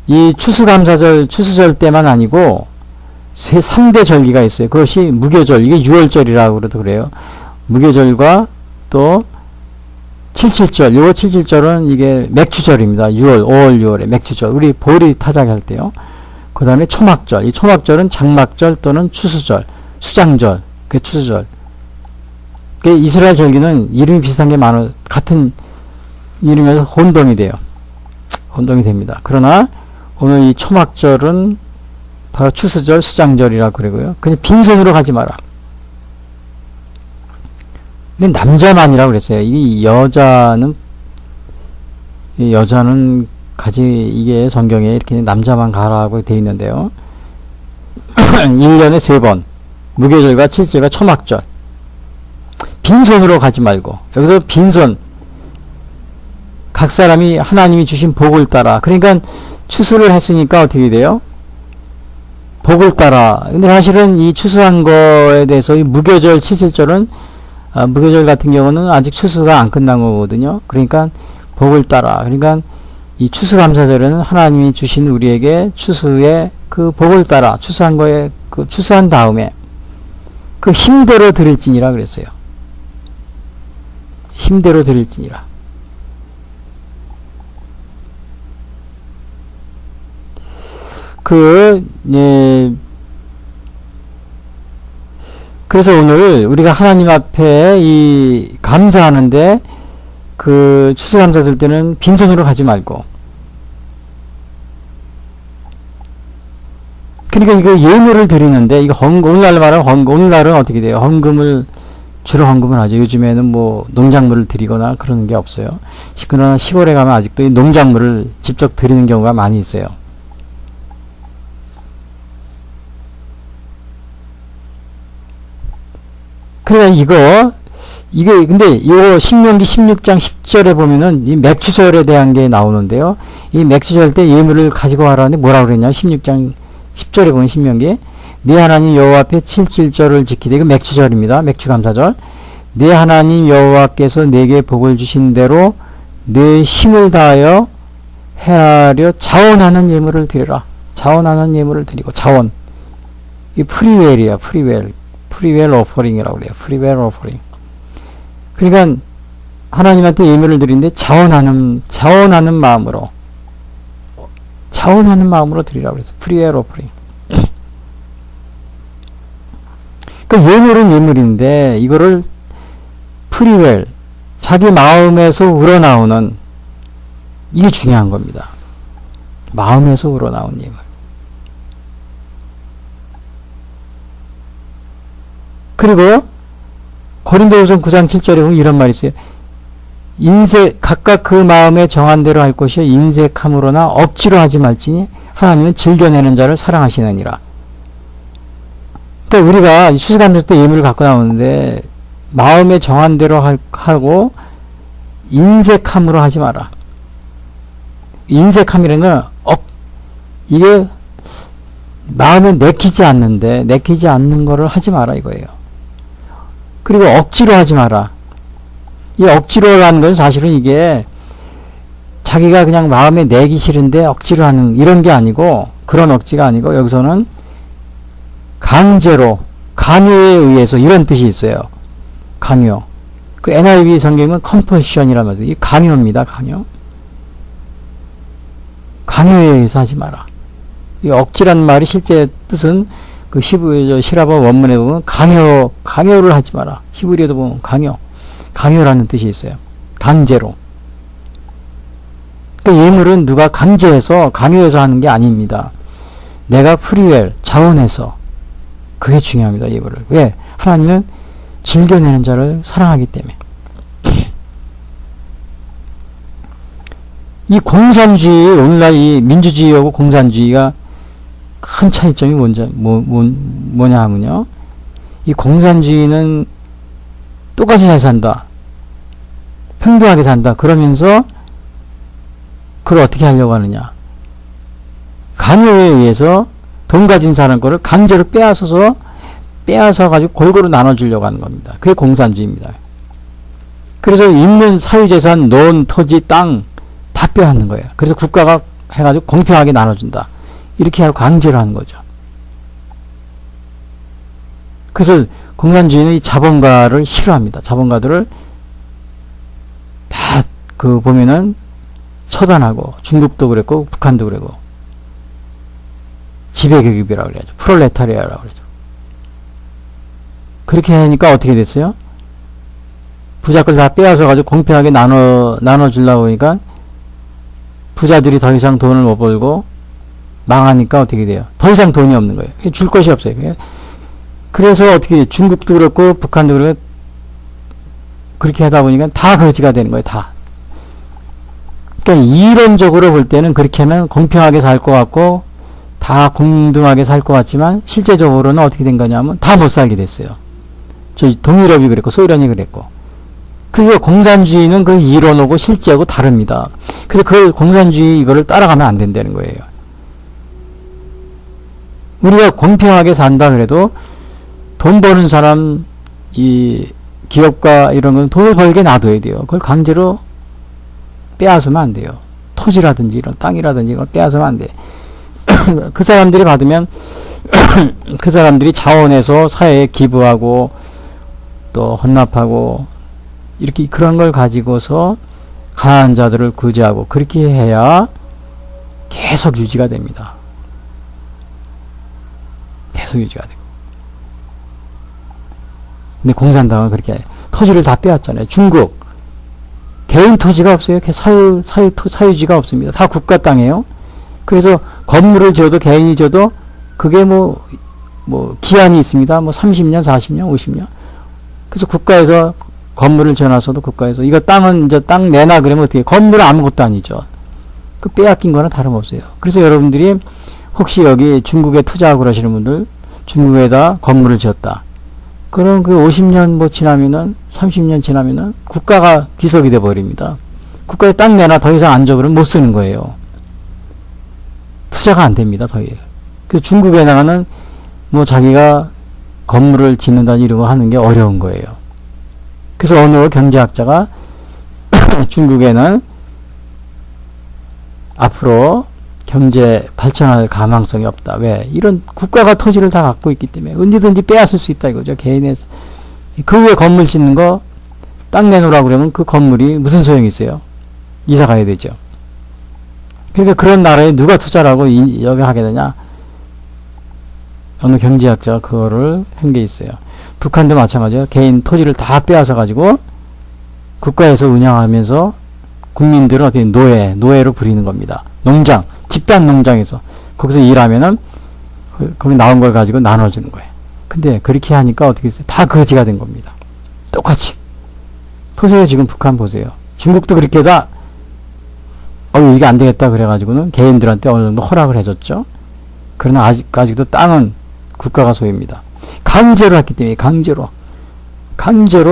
이 추수감사절 추수절 때만 아니고 3대 절기가 있어요. 그것이 무교절, 이게 6월절이라고 그래요. 무교절과 또 칠칠절, 요거 칠칠절은 이게 맥주절입니다. 6월, 5월, 6월에 맥주절. 우리 보리 타작할 때요. 그 다음에 초막절. 이 초막절은 장막절 또는 추수절, 수장절, 그게 추수절. 그 이스라엘 절기는 이름이 비슷한 게 많아, 같은 이름에서 혼동이 돼요. 혼동이 됩니다. 그러나 오늘 이 초막절은 바로 추수절, 수장절이라고 그러고요. 그냥 빈손으로 가지 마라. 근데 남자만이라고 그랬어요. 이 여자는 이게 성경에 이렇게 남자만 가라고 되어 있는데요. 1년에 3번 무교절과 칠절과 초막절 빈손으로 가지 말고, 여기서 빈손, 각 사람이 하나님이 주신 복을 따라, 그러니까 추수를 했으니까 어떻게 돼요? 복을 따라. 근데 사실은 이 추수한 거에 대해서 이 무교절, 칠칠절은 무교절 같은 경우는 아직 추수가 안 끝난 거거든요. 그러니까 복을 따라. 그러니까 이 추수감사절에는 하나님이 주신 우리에게 추수의 그 복을 따라 추수한 거에 그 추수한 다음에 그 힘대로 드릴지니라 그랬어요. 힘대로 드릴지니라. 그래서 오늘 우리가 하나님 앞에 이 감사하는데 그 추수감사 들 때는 빈손으로 가지 말고, 그러니까 이거 예물을 드리는데 이거 오늘날 말하면 오늘날은 어떻게 돼요? 주로 헌금을 하죠. 요즘에는 뭐 농작물을 드리거나 그러는 게 없어요. 그러나 시골에 가면 아직도 이 농작물을 직접 드리는 경우가 많이 있어요. 그러니까 근데 요 신명기 16장 10절에 보면은 이 맥주절에 대한 게 나오는데요. 이 맥주절 때 예물을 가지고 와라는데 뭐라고 그랬냐? 16장 10절에 보면 신명기 네 하나님 여호와 앞에 칠칠절을 지키되, 이거 맥주절입니다. 맥주감사절. 네 하나님 여호와께서 내게 복을 주신 대로 내 힘을 다하여 헤아려 자원하는 예물을 드리라. 자원하는 예물을 드리고, 자원. 이 프리웰이야, 프리웰. 프리웰 오퍼링이라고 그래요. 프리웰 오퍼링. 그러니까 하나님한테 예물을 드리는데 자원하는 마음으로 드리라고 그래서 프리웰 오퍼링. 그 예물은 예물인데 이거를 프리웰, 자기 마음에서 우러나오는, 이게 중요한 겁니다. 마음에서 우러나온 예물. 그리고 고린도후서 9장 7절에 보면 이런 말이 있어요. 각각 그 마음에 정한 대로 할 것이요 인색함으로나 억지로 하지 말지니 하나님은 즐겨내는 자를 사랑하시느니라. 그러니까 우리가 추수감사 때 예물을 갖고 나오는데 마음에 정한 대로 하고 인색함으로 하지 마라. 인색함이라는 이게 마음에 내키지 않는 거를 하지 마라 이거예요. 그리고 억지로 하지 마라. 이 억지로라는 건 사실은 이게 자기가 그냥 마음에 내기 싫은데 억지로 하는 이런 게 아니고, 그런 억지가 아니고, 여기서는 강제로, 강요에 의해서, 이런 뜻이 있어요. 강요. 그 NIV 성경은 컴퍼션이라는 말이에요. 이 강요입니다. 강요. 강요에 의해서 하지 마라. 이 억지란 말이 실제 뜻은 그 히브리어 원문에 보면 강요를 하지 마라. 히브리어도 보면 강요라는 뜻이 있어요. 강제로. 그 예물은 누가 강제해서 강요해서 하는 게 아닙니다. 내가 프리웰, 자원해서. 그게 중요합니다. 예물을. 왜? 하나님은 즐겨내는 자를 사랑하기 때문에. 이 공산주의, 오늘날 이 민주주의하고 공산주의가 큰 차이점이 뭐냐 하면요. 이 공산주의는 똑같이 잘 산다. 평등하게 산다. 그러면서 그걸 어떻게 하려고 하느냐. 강요에 의해서 돈 가진 사람 거를 강제로 빼앗어 가지고 골고루 나눠주려고 하는 겁니다. 그게 공산주의입니다. 그래서 있는 사유재산, 논, 토지, 땅 다 빼앗는 거예요. 그래서 국가가 해가지고 공평하게 나눠준다. 이렇게 하고 강제로 하는 거죠. 그래서 공산주의는 이 자본가를 싫어합니다. 자본가들을 다 보면은 처단하고, 중국도 그랬고 북한도 그랬고, 지배계급이라고 그래야죠. 프롤레타리아라고 그러죠. 그렇게 하니까 어떻게 됐어요? 부자들 다 빼앗아 가지고 공평하게 나눠주려고 하니까 부자들이 더 이상 돈을 못 벌고 망하니까 어떻게 돼요? 더 이상 돈이 없는 거예요. 줄 것이 없어요. 그래서 어떻게 중국도 그렇고 북한도 그렇고 그렇게 하다 보니까 다 거지가 되는 거예요. 다. 그러니까 이론적으로 볼 때는 그렇게 하면 공평하게 살 것 같고 다 공정하게 살 것 같지만 실제적으로는 어떻게 된 거냐면 다 못 살게 됐어요. 저희 동유럽이 그랬고 소련이 그랬고. 그게 공산주의는 그 이론하고 실제하고 다릅니다. 그래서 그 공산주의 이거를 따라가면 안 된다는 거예요. 우리가 공평하게 산다 그래도 돈 버는 사람, 이 기업가 이런 건 돈을 벌게 놔둬야 돼요. 그걸 강제로 빼앗으면 안 돼요. 토지라든지 이런 땅이라든지 이걸 빼앗으면 안 돼. 그 사람들이 받으면 그 사람들이 자원해서 사회에 기부하고 또 헌납하고 이렇게 그런 걸 가지고서 가난한 자들을 구제하고 그렇게 해야 계속 유지가 됩니다. 계속 유지가 되고. 근데 공산당은 그렇게 토지를 다 빼앗잖아요. 중국 개인 토지가 없어요. 사유지가 없습니다. 다 국가 땅이에요. 그래서 건물을 지어도 개인이 지어도 그게 뭐 기한이 있습니다. 30년, 40년, 50년. 그래서 국가에서 건물을 지어놔서도 국가에서 이거 땅은 이제 땅 내놔 그러면 어떻게 건물은 아무것도 아니죠. 그 빼앗긴 거는 다름없어요. 그래서 여러분들이 혹시 여기 중국에 투자하고 그러시는 분들 중국에다 건물을 지었다. 그럼 그 50년 지나면은 30년 지나면은 국가가 귀속이 돼 버립니다. 국가에 땅 내놔 더 이상 안 줘 그러면 못 쓰는 거예요. 투자가 안 됩니다. 더 이상. 그 중국에 나가는 자기가 건물을 짓는다니 이런 거 하는 게 어려운 거예요. 그래서 어느 경제학자가 중국에는 앞으로 경제 발전할 가망성이 없다. 왜? 이런 국가가 토지를 다 갖고 있기 때문에 언제든지 빼앗을 수 있다 이거죠. 개인의 그 위에 건물 짓는 거 땅 내놓으라고 그러면 그 건물이 무슨 소용이 있어요? 이사 가야 되죠. 그러니까 그런 나라에 누가 투자를 하고 여기 하게 되냐? 어느 경제학자가 그거를 한 게 있어요. 북한도 마찬가지예요. 개인 토지를 다 빼앗아 가지고 국가에서 운영하면서 국민들은 어떻게 노예로 부리는 겁니다. 농장, 집단 농장에서 거기서 일하면은 거기 나온 걸 가지고 나눠주는 거예요. 근데 그렇게 하니까 어떻게 했어요? 다 거지가 된 겁니다. 똑같이. 보세요. 지금 북한 보세요. 중국도 그렇게 다 이게 안 되겠다 그래가지고는 개인들한테 어느 정도 허락을 해줬죠. 그러나 아직도 땅은 국가가 소유입니다. 강제로 했기 때문에 강제로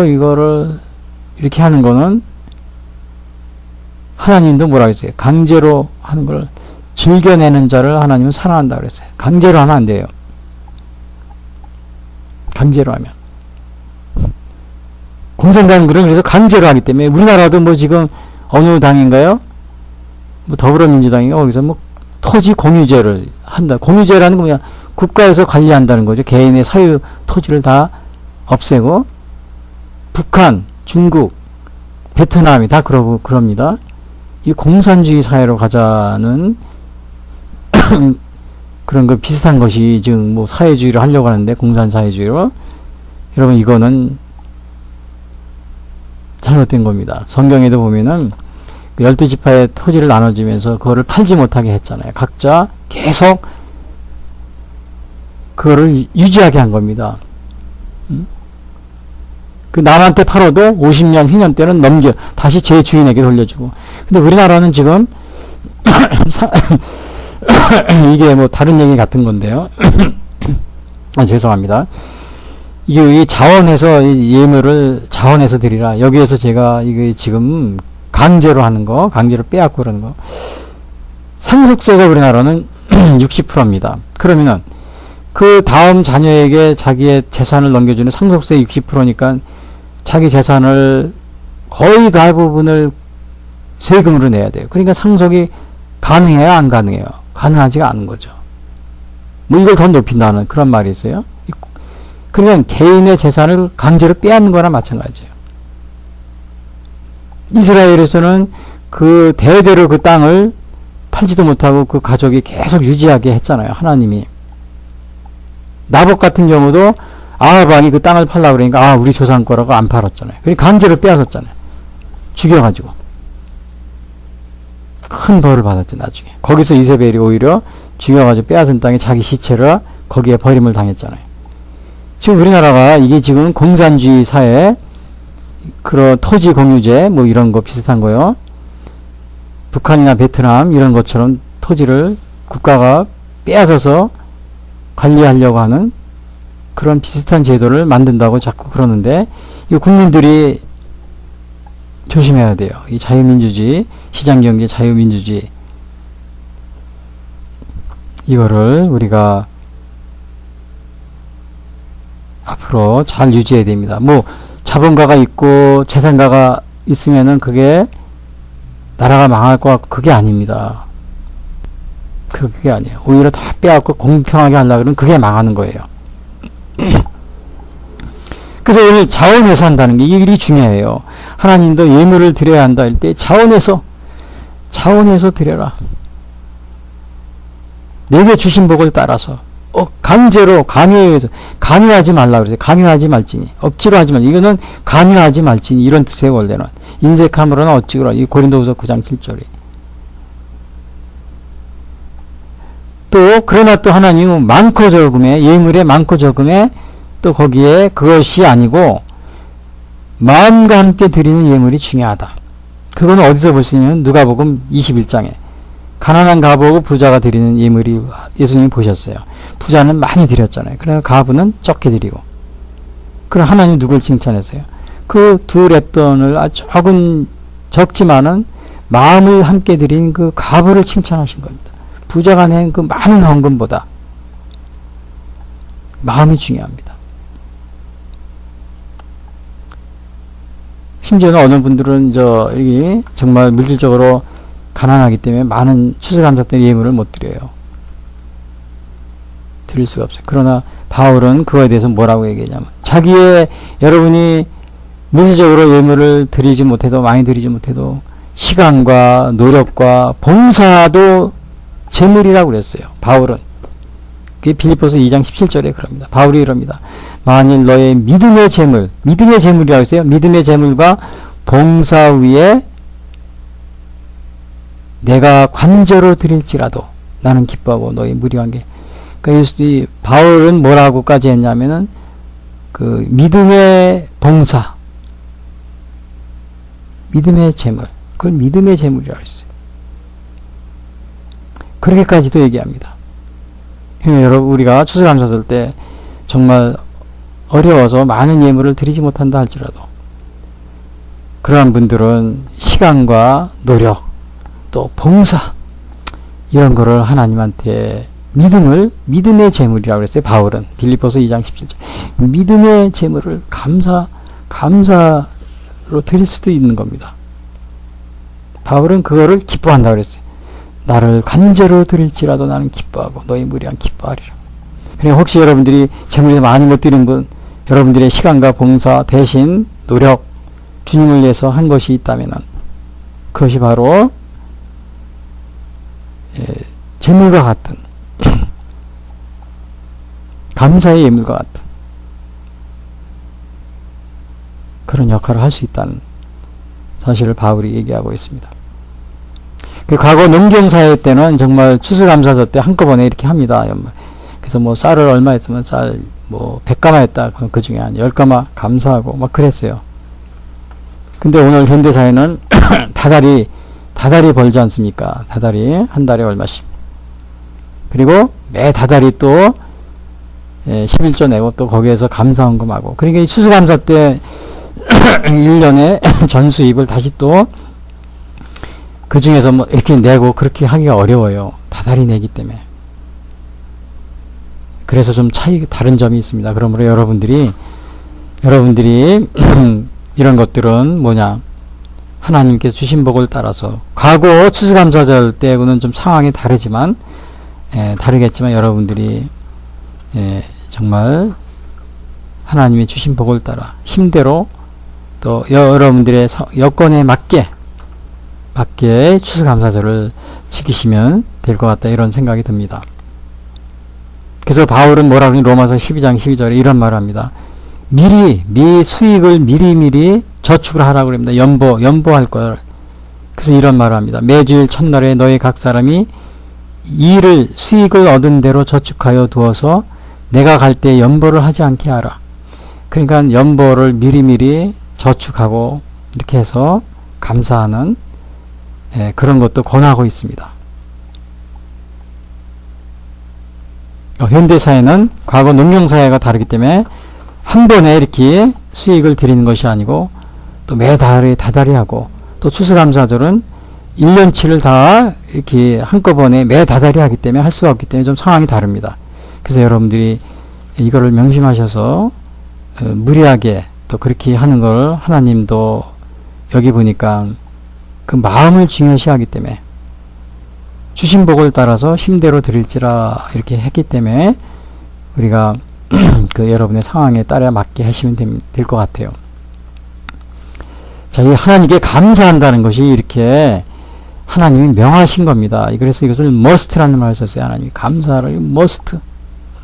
이거를 이렇게 하는 거는 하나님도 뭐라 그랬어요? 강제로 하는 걸 즐겨내는 자를 하나님은 사랑한다 그랬어요. 강제로 하면 안 돼요. 강제로 하면. 공산당은 그래서 강제로 하기 때문에 우리나라도 지금 어느 당인가요? 더불어민주당인가 거기서 토지 공유제를 한다. 공유제라는 건 뭐냐? 국가에서 관리한다는 거죠. 개인의 사유 토지를 다 없애고 북한, 중국, 베트남이 다 그럽니다. 이 공산주의 사회로 가자는 그런 거 비슷한 것이 지금 사회주의를 하려고 하는데 공산사회주의로 여러분 이거는 잘못된 겁니다. 성경에도 보면은 12지파의 토지를 나눠주면서 그거를 팔지 못하게 했잖아요. 각자 계속 그거를 유지하게 한 겁니다. 그 남한테 팔아도 50년, 10년 때는 다시 제 주인에게 돌려주고. 근데 우리나라는 지금 이게 뭐 다른 얘기 같은 건데요. 죄송합니다. 이게 자원해서 이 예물을 자원해서 드리라. 여기에서 제가 이게 지금 강제로 하는 거, 강제로 빼앗고 그러는 거. 상속세가 우리나라는 60%입니다. 그러면은 그 다음 자녀에게 자기의 재산을 넘겨주는 상속세 60%니까 자기 재산을 거의 대부분을 세금으로 내야 돼요. 그러니까 상속이 가능해요, 안 가능해요? 가능하지가 않은 거죠. 뭐 이걸 더 높인다는 그런 말이 있어요. 그러면 개인의 재산을 강제로 빼앗는 거나 마찬가지예요. 이스라엘에서는 그 대대로 그 땅을 팔지도 못하고 그 가족이 계속 유지하게 했잖아요. 하나님이. 나봇 같은 경우도 아합왕이 그 땅을 팔려고 그러니까 우리 조상 거라고 안 팔았잖아요. 그러니까 강제로 빼앗았잖아요. 죽여가지고. 큰 벌을 받았죠, 나중에. 거기서 이세벨이 오히려 죽여가지고 빼앗은 땅에 자기 시체를 거기에 버림을 당했잖아요. 지금 우리나라가 이게 지금 공산주의 사회, 그런 토지 공유제, 뭐 이런 거 비슷한 거요. 북한이나 베트남 이런 것처럼 토지를 국가가 빼앗아서 관리하려고 하는 그런 비슷한 제도를 만든다고 자꾸 그러는데, 이 국민들이 조심해야 돼요. 이 자유민주주의, 시장경제 자유민주주의, 이거를 우리가 앞으로 잘 유지해야 됩니다. 뭐 자본가가 있고 재산가가 있으면은 그게 나라가 망할 것 같고 그게 아닙니다. 그게 아니에요. 오히려 다 빼앗고 공평하게 하려고 그러면 그게 망하는 거예요. 그래서 오늘 자원해서 한다는 게 이 일이 중요해요. 하나님도 예물을 드려야 한다 할 때 자원해서 드려라. 내게 주신 복을 따라서 강제로 강요해서 강요하지 말라 그러세요. 강요하지 말지니 억지로 하지 말. 이거는 강요하지 말지니 이런 뜻의 원래는 인색함으로는 어찌그라. 이 고린도후서 9장 7절이. 또 그러나 또 하나님은 많고 적음에 예물에 많고 적음에 또 거기에 그것이 아니고 마음과 함께 드리는 예물이 중요하다. 그건 어디서 볼 수 있냐면 누가복음 21장에 가난한 가부하고 부자가 드리는 예물이 예수님이 보셨어요. 부자는 많이 드렸잖아요. 그래서 가부는 적게 드리고. 그럼 하나님 누굴 칭찬했어요? 그 두 랩돈을 아주 적지만은 마음을 함께 드린 그 가부를 칭찬하신 겁니다. 부자가 낸 그 많은 헌금보다 마음이 중요합니다. 심지어는 어느 분들은 여기 정말 물질적으로 가난하기 때문에 많은 추수감사 때 예물을 못 드려요. 드릴 수가 없어요. 그러나 바울은 그거에 대해서 뭐라고 얘기하냐면 여러분이 물질적으로 예물을 드리지 못해도 많이 드리지 못해도 시간과 노력과 봉사도 재물이라고 그랬어요. 바울은. 그게 빌립보서 2장 17절에 그럽니다. 바울이 이럽니다. 만일 너의 믿음의 재물이라고 했어요. 믿음의 재물과 봉사 위에 내가 관저로 드릴지라도 나는 기뻐하고 너희 무리한 게. 그러니까 이 바울은 뭐라고까지 했냐면은 그 믿음의 봉사, 믿음의 재물, 그걸 믿음의 재물이라고 했어요. 그렇게까지도 얘기합니다. 여러분 우리가 추수감사 할 때 정말 어려워서 많은 예물을 드리지 못한다 할지라도 그러한 분들은 시간과 노력 또 봉사 이런 거를 하나님한테 믿음의 재물이라고 했어요. 바울은 빌립보서 2장 17절 믿음의 재물을 감사로 드릴 수도 있는 겁니다. 바울은 그거를 기뻐한다고 그랬어요. 나를 관제로 드릴지라도 나는 기뻐하고 너희 무리한 기뻐하리라. 그러니까 혹시 여러분들이 재물이 많이 못 드린 분, 여러분들의 시간과 봉사 대신 노력 주님을 위해서 한 것이 있다면 그것이 바로 재물과 같은 감사의 예물과 같은 그런 역할을 할 수 있다는 사실을 바울이 얘기하고 있습니다. 과거 농경사회 때는 정말 추수감사절 때 한꺼번에 이렇게 합니다. 그래서 뭐 쌀을 얼마 했으면 쌀 뭐 100가마 했다. 그 중에 한 10가마 감사하고 막 그랬어요. 근데 오늘 현대사회는 다달이 벌지 않습니까? 다달이 한 달에 얼마씩. 그리고 매 다달이 또 11조 내고 또 거기에서 감사헌금하고. 그러니까 이 추수감사 때 1년에 전수입을 다시 또 그 중에서 뭐 이렇게 내고 그렇게 하기가 어려워요. 다달이 내기 때문에. 그래서 좀 다른 점이 있습니다. 그러므로 여러분들이 이런 것들은 뭐냐, 하나님께서 주신 복을 따라서 과거 추수감사절 때하고는 좀 상황이 다르지만 다르겠지만 여러분들이 정말 하나님이 주신 복을 따라 힘대로 또 여러분들의 여건에 맞게 추수감사절을 지키시면 될 것 같다, 이런 생각이 듭니다. 그래서 바울은 뭐라고 하니 로마서 12장 12절에 이런 말을 합니다. 미리 수익을 미리 저축을 하라고 합니다. 연보할 걸. 그래서 이런 말을 합니다. 매주일 첫날에 너희 각 사람이 수익을 얻은 대로 저축하여 두어서 내가 갈 때 연보를 하지 않게 하라. 그러니까 연보를 미리 저축하고 이렇게 해서 감사하는 그런 것도 권하고 있습니다. 현대사회는 과거 농경사회가 다르기 때문에 한 번에 이렇게 수익을 드리는 것이 아니고 또 매달 다달이 하고, 또 추수감사절은 1년치를 다 이렇게 한꺼번에 매 다달이 하기 때문에 할 수가 없기 때문에 좀 상황이 다릅니다. 그래서 여러분들이 이거를 명심하셔서 무리하게 또 그렇게 하는 걸 하나님도 여기 보니까 그 마음을 중요시 하기 때문에 주신 복을 따라서 힘대로 드릴지라 이렇게 했기 때문에 우리가 그 여러분의 상황에 따라 맞게 하시면 될 것 같아요. 자, 이 하나님께 감사한다는 것이 이렇게 하나님이 명하신 겁니다. 그래서 이것을 must라는 말을 썼어요. 하나님이 감사를 must.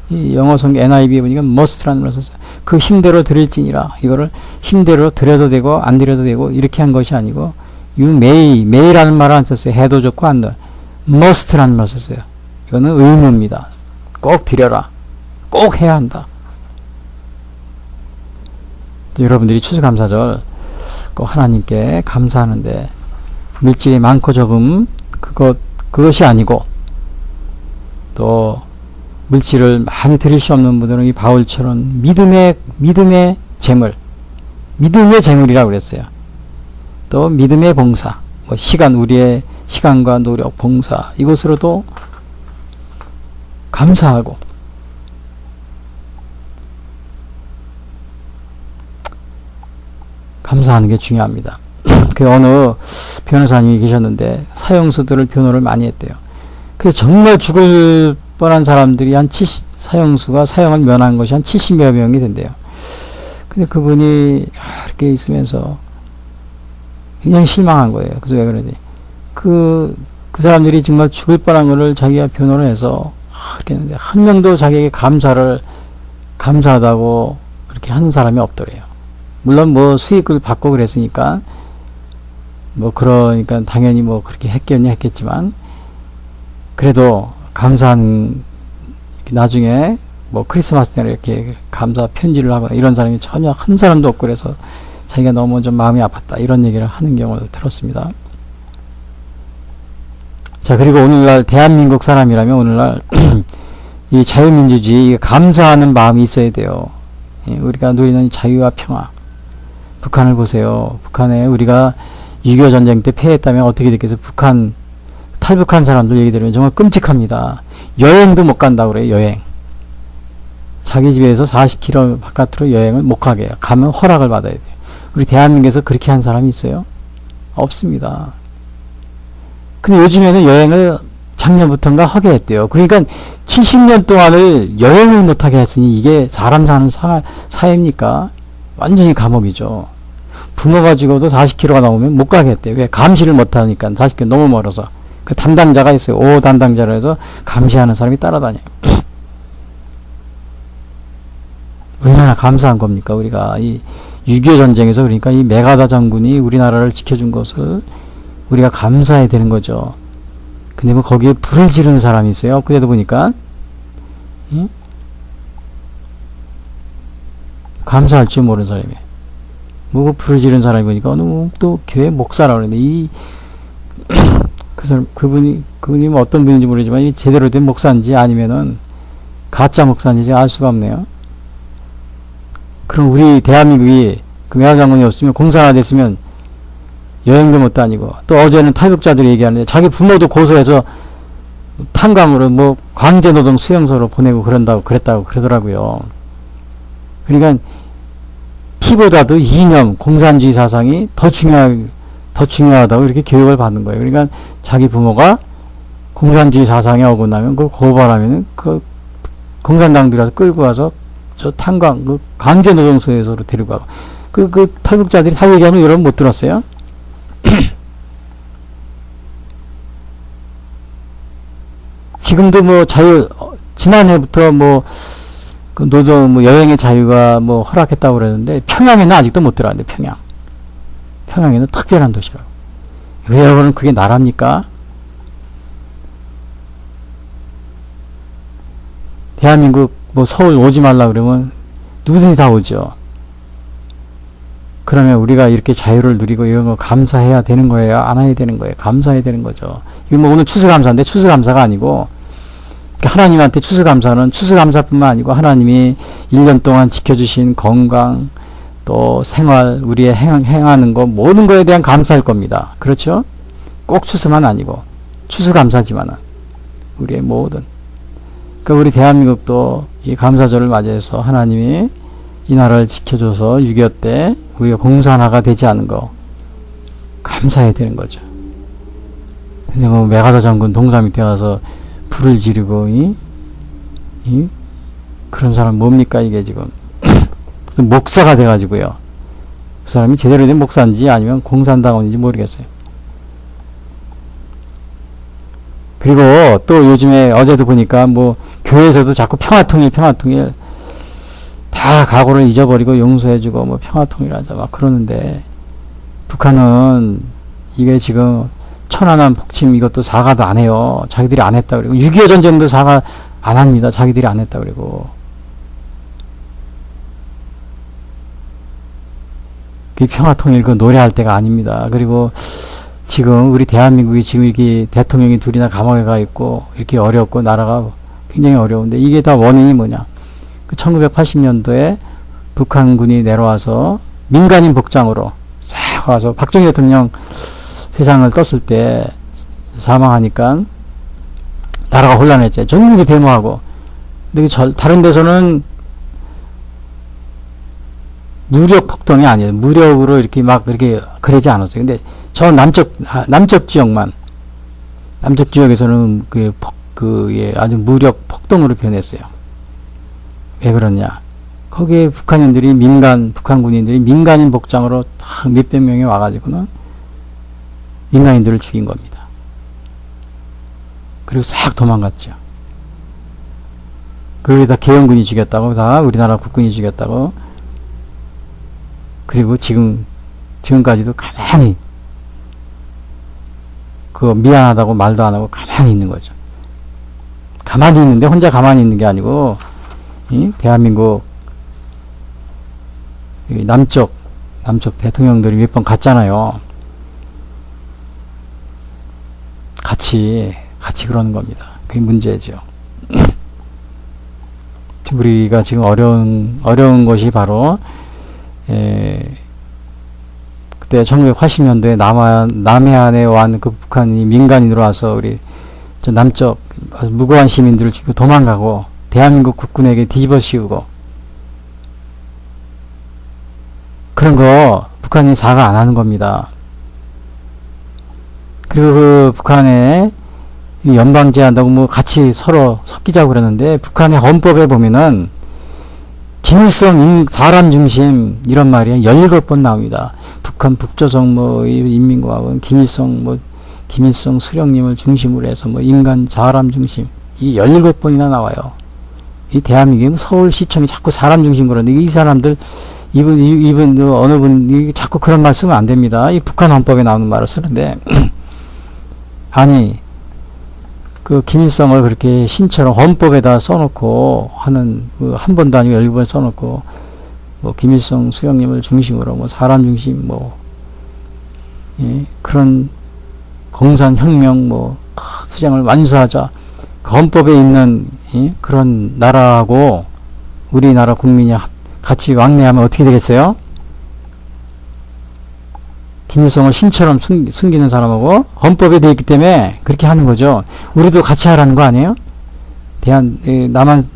이 영어 성경 NIV 보니까 must라는 말을 썼어요. 그 힘대로 드릴지니라. 이거를 힘대로 드려도 되고 안 드려도 되고 이렇게 한 것이 아니고 you may라는 말을 안 썼어요. 해도 좋고 안 돼. must라는 말을 썼어요. 이거는 의무입니다. 꼭 드려라. 꼭 해야 한다. 여러분들이 추수감사절 꼭 하나님께 감사하는데 물질이 많고 적음 그것이 아니고, 또 물질을 많이 드릴 수 없는 분들은 이 바울처럼 믿음의 재물이라고 그랬어요. 또 믿음의 봉사, 우리의 시간과 노력, 봉사, 이것으로도 감사하고, 감사하는 게 중요합니다. 그 어느 변호사님이 계셨는데 사형수들을 변호를 많이 했대요. 그래서 정말 죽을 뻔한 사람들이 사형수가 사형을 면한 것이 한 70여 명이 된대요. 근데 그분이 이렇게 있으면서 굉장히 실망한 거예요. 그래서 왜 그러니? 그 사람들이 정말 죽을 뻔한 거를 자기가 변호를 해서 이렇게 했는데 한 명도 자기에게 감사하다고 그렇게 하는 사람이 없더래요. 물론 수익을 받고 그랬으니까 그러니까 당연히 그렇게 했겠지만, 그래도 감사한 나중에 크리스마스 때 이렇게 감사 편지를 하거나 이런 사람이 전혀 한 사람도 없고, 그래서 자기가 너무 좀 마음이 아팠다 이런 얘기를 하는 경우를 들었습니다. 자, 그리고 오늘날 대한민국 사람이라면 오늘날 이 자유민주주의 감사하는 마음이 있어야 돼요. 우리가 누리는 자유와 평화. 북한을 보세요. 북한에 우리가 6.25 전쟁 때 패했다면 어떻게 됐겠어요? 탈북한 사람들 얘기 들으면 정말 끔찍합니다. 여행도 못 간다고 그래요. 여행. 자기 집에서 40km 바깥으로 여행을 못 가게 해요. 가면 허락을 받아야 돼요. 우리 대한민국에서 그렇게 한 사람이 있어요? 없습니다. 근데 요즘에는 여행을 작년부터인가 하게 했대요. 그러니까 70년 동안을 여행을 못하게 했으니 이게 사람 사는 사회입니까? 완전히 감옥이죠. 부모가 죽어도 40km가 넘으면 못 가겠대. 왜? 감시를 못하니까. 40km 너무 멀어서. 그 담당자가 있어요. 5 담당자로 해서 감시하는 사람이 따라다녀요. 얼마나 감사한 겁니까? 우리가 이 6.25 전쟁에서, 그러니까 이 메가다 장군이 우리나라를 지켜준 것을 우리가 감사해야 되는 거죠. 근데 거기에 불을 지르는 사람이 있어요. 그래도 보니까 감사할 줄 모르는 사람이에요. 불을 지른 사람이 보니까 어느 또 교회 목사라고 그러는데 이 그 사람, 그분이 뭐 어떤 분인지 모르지만, 이 제대로 된 목사인지 아니면은 가짜 목사인지 알 수가 없네요. 그럼 우리 대한민국이 그 외화장군이 없으면, 공사가 됐으면 여행도 못 다니고, 또 어제는 탈북자들이 얘기하는데 자기 부모도 고소해서 탄광으로 뭐 강제노동 수용소로 보내고 그랬다고 그러더라고요. 그러니까 피보다도 이념, 공산주의 사상이 더 중요하다고 이렇게 교육을 받는 거예요. 그러니까 자기 부모가 공산주의 사상에 어긋나면 그 고발하면 그 공산당들이라서 끌고 와서 저 탄광, 그 강제노동 수용소로 데리고 가고. 그 탈북자들이 다 얘기하는 거 여러분 못 들었어요? 지금도 뭐 지난해부터 뭐, 그 노동, 뭐 여행의 자유가 뭐 허락했다고 그러는데, 평양에는 아직도 못 들어갔는데, 평양에는 특별한 도시라고. 왜 여러분 그게 나랍니까? 대한민국 뭐 서울 오지 말라 그러면 누구든지 다 오죠. 그러면 우리가 이렇게 자유를 누리고 이런 거 감사해야 되는 거예요? 안 해야 되는 거예요? 감사해야 되는 거죠. 이거 뭐 오늘 추수감사인데 추수감사가 아니고, 하나님한테 추수감사는 추수감사뿐만 아니고 하나님이 1년 동안 지켜주신 건강, 또 생활, 우리의 행하는 거, 모든 거에 대한 감사일 겁니다. 그렇죠? 꼭 추수만 아니고 추수감사지만은 우리의 모든, 그러니까 우리 대한민국도 이 감사절을 맞이해서 하나님이 이 나라를 지켜줘서 6.25 때 우리가 공산화가 되지 않은 거 감사해야 되는 거죠. 근데 뭐 메가더 장군 동상 밑에 와서 불을 지르고 그런 사람 뭡니까 이게 지금. 목사가 돼가지고요. 그 사람이 제대로 된 목사인지 아니면 공산당원인지 모르겠어요. 그리고 또 요즘에 어제도 보니까 뭐 교회에서도 자꾸 평화통일 다 각오를 잊어버리고 용서해주고 뭐 평화통일하자 막 그러는데, 북한은 이게 지금 천안함 폭침 이것도 사과도 안 해요. 자기들이 안 했다 그리고 6.25 전쟁도 사과 안 합니다. 자기들이 안 했다 그리고. 그 평화통일 그 노래할 때가 아닙니다. 그리고 지금 우리 대한민국이 지금 이렇게 대통령이 둘이나 감옥에 가 있고 이렇게 어렵고 나라가 굉장히 어려운데, 이게 다 원인이 뭐냐? 그 1980년도에 북한군이 내려와서 민간인 복장으로 싹 와서 박정희 대통령 세상을 떴을 때 사망하니까 나라가 혼란했죠. 전국이 데모하고. 근데 다른 데서는 무력 폭동이 아니에요. 무력으로 이렇게 막 이렇게 그러지 않았어요. 근데 저 남쪽 지역에서는 아주 무력 폭동으로 변했어요. 왜 그러냐? 거기에 북한 군인들이 민간인 복장으로 몇백 명이 와가지고는 민간인들을 죽인 겁니다. 그리고 싹 도망갔죠. 그리고 다 계엄군이 죽였다고, 다 우리나라 국군이 죽였다고. 그리고 지금까지도 가만히 미안하다고 말도 안 하고 가만히 있는 거죠. 가만히 있는데 혼자 가만히 있는 게 아니고, 대한민국 남쪽 대통령들이 몇 번 갔잖아요. 같이 그러는 겁니다. 그게 문제죠. 우리가 지금 어려운 것이 바로, 그때 1980년도에 남해안에 완 그 북한이 민간인으로 와서 우리 저 남쪽 무고한 시민들을 죽이고 도망가고 대한민국 국군에게 뒤집어 씌우고, 그런 거 북한이 사과 안 하는 겁니다. 그리고 그 북한에 연방제한다고 뭐 같이 서로 섞이자고 그러는데, 북한의 헌법에 보면은 김일성 사람 중심 이런 말이 17번 나옵니다. 북한 북조성 인민공화국은 김일성 수령님을 중심으로 해서 인간 사람 중심, 이 17번이나 나와요. 이 대한민국 서울시청이 자꾸 사람 중심 그러는데, 이 사람들 이분 어느 분 자꾸 그런 말 쓰면 안 됩니다. 이 북한 헌법에 나오는 말을 쓰는데 아니 그 김일성을 그렇게 신처럼 헌법에다 써놓고 하는, 한 번도 아니고 17번 써놓고 김일성 수령님을 중심으로 사람 중심 그런 공산혁명 투쟁을 완수하자. 그 헌법에 있는 그런 나라하고 우리나라 국민이 같이 왕래하면 어떻게 되겠어요? 김일성을 신처럼 숨기는 사람하고 헌법에 되어 있기 때문에 그렇게 하는 거죠. 우리도 같이 하라는 거 아니에요?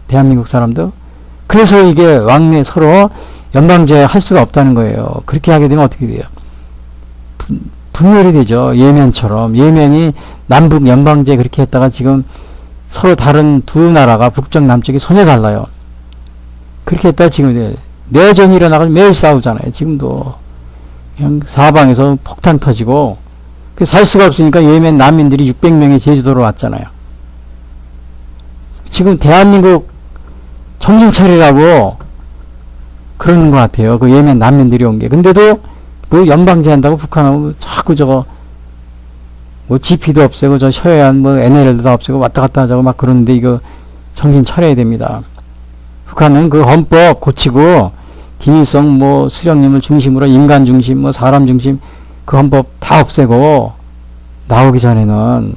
대한민국 사람도. 그래서 이게 왕래 서로 연방제 할 수가 없다는 거예요. 그렇게 하게 되면 어떻게 돼요? 분열이 되죠. 예멘처럼. 예멘이 남북 연방제 그렇게 했다가 지금 서로 다른 두 나라가 북쪽 남쪽이 손에 달라요. 그렇게 했다가 지금 내전이 일어나가지고 매일 싸우잖아요. 지금도 그냥 사방에서 폭탄 터지고 살 수가 없으니까 예멘 난민들이 600명이 제주도로 왔잖아요. 지금 대한민국 정신 차리라고 그러는 것 같아요. 그 예멘 난민들이 온 게. 근데도 그 연방제 한다고 북한하고 자꾸 저거 GP도 없애고 저 서해안 NLL도 다 없애고 왔다 갔다 하자고 막 그러는데 이거 정신 차려야 됩니다. 북한은 그 헌법 고치고 김일성 수령님을 중심으로 인간 중심 사람 중심 그 헌법 다 없애고 나오기 전에는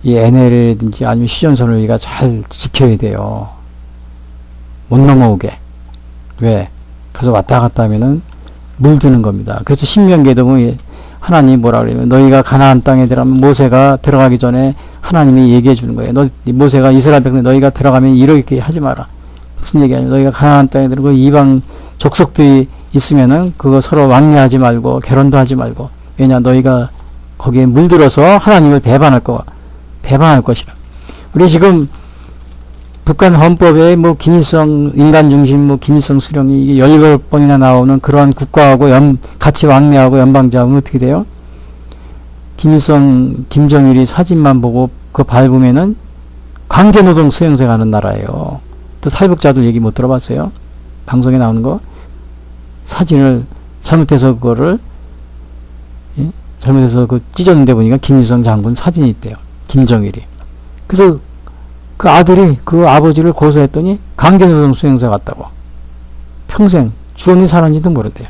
이 NLL이든지 아니면 휴전선을 우리가 잘 지켜야 돼요. 못 넘어오게. 왜? 그래서 왔다 갔다 하면은 물드는 겁니다. 그래서 신명기에도 보면 하나님이 뭐라 그러면 너희가 가나안 땅에 들어가면 모세가 들어가기 전에 하나님이 얘기해 주는 거예요. 모세가 이스라엘 백성 너희가 들어가면 이렇게 하지 마라. 무슨 얘기하냐면 너희가 가나안 땅에 들어가고 이방 족속들이 있으면은 그거 서로 왕래하지 말고 결혼도 하지 말고 왜냐 너희가 거기에 물들어서 하나님을 배반할 것이라. 우리 지금 북한 헌법에 김일성 인간 중심 김일성 수령이 이게 18번이나 나오는 그러한 국가하고 같이 왕래하고 연방제하면 어떻게 돼요? 김정일이 사진만 보고 그거 밟으면은 강제노동 수용소 가는 나라예요. 또 탈북자들 얘기 못 들어봤어요? 방송에 나오는 거? 사진을 잘못해서 그거를 잘못해서 찢었는데 보니까 김일성 장군 사진이 있대요. 김정일이. 그래서 그 아들이 그 아버지를 고소했더니 강제노동 수용소에 갔다고. 평생 죽었는지 살았는지도 모른대요.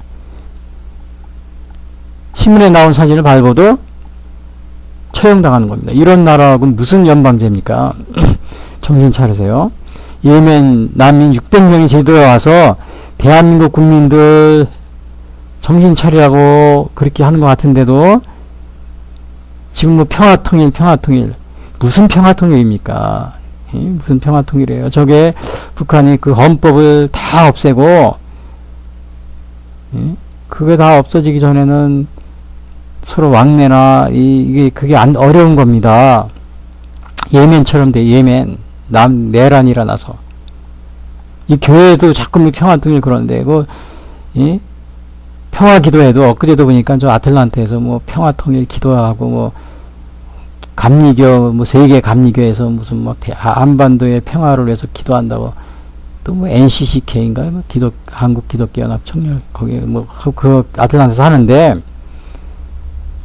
신문에 나온 사진을 밟아도 처형당하는 겁니다. 이런 나라하고는 무슨 연방제입니까? 정신 차리세요. 예멘 난민 600명이 제주도에 와서 대한민국 국민들 정신 차리라고 그렇게 하는 것 같은데도 지금 평화통일 무슨 평화통일입니까? 무슨 평화통일이에요? 저게 북한이 그 헌법을 다 없애고 그게 다 없어지기 전에는 서로 왕래나 그게 어려운 겁니다. 예멘처럼 돼. 예멘 내란이 일어나서 이 교회에도 자꾸 평화통일 그러는데 평화 기도회도 엊그제도 보니까 저 아틀란타에서 평화통일 기도하고 감리교 세계 감리교에서 무슨 한반도의 평화를 위해서 기도한다고 또 NCCK인가 한국 기독교 연합 청년 거기 그 아틀란타에서 하는데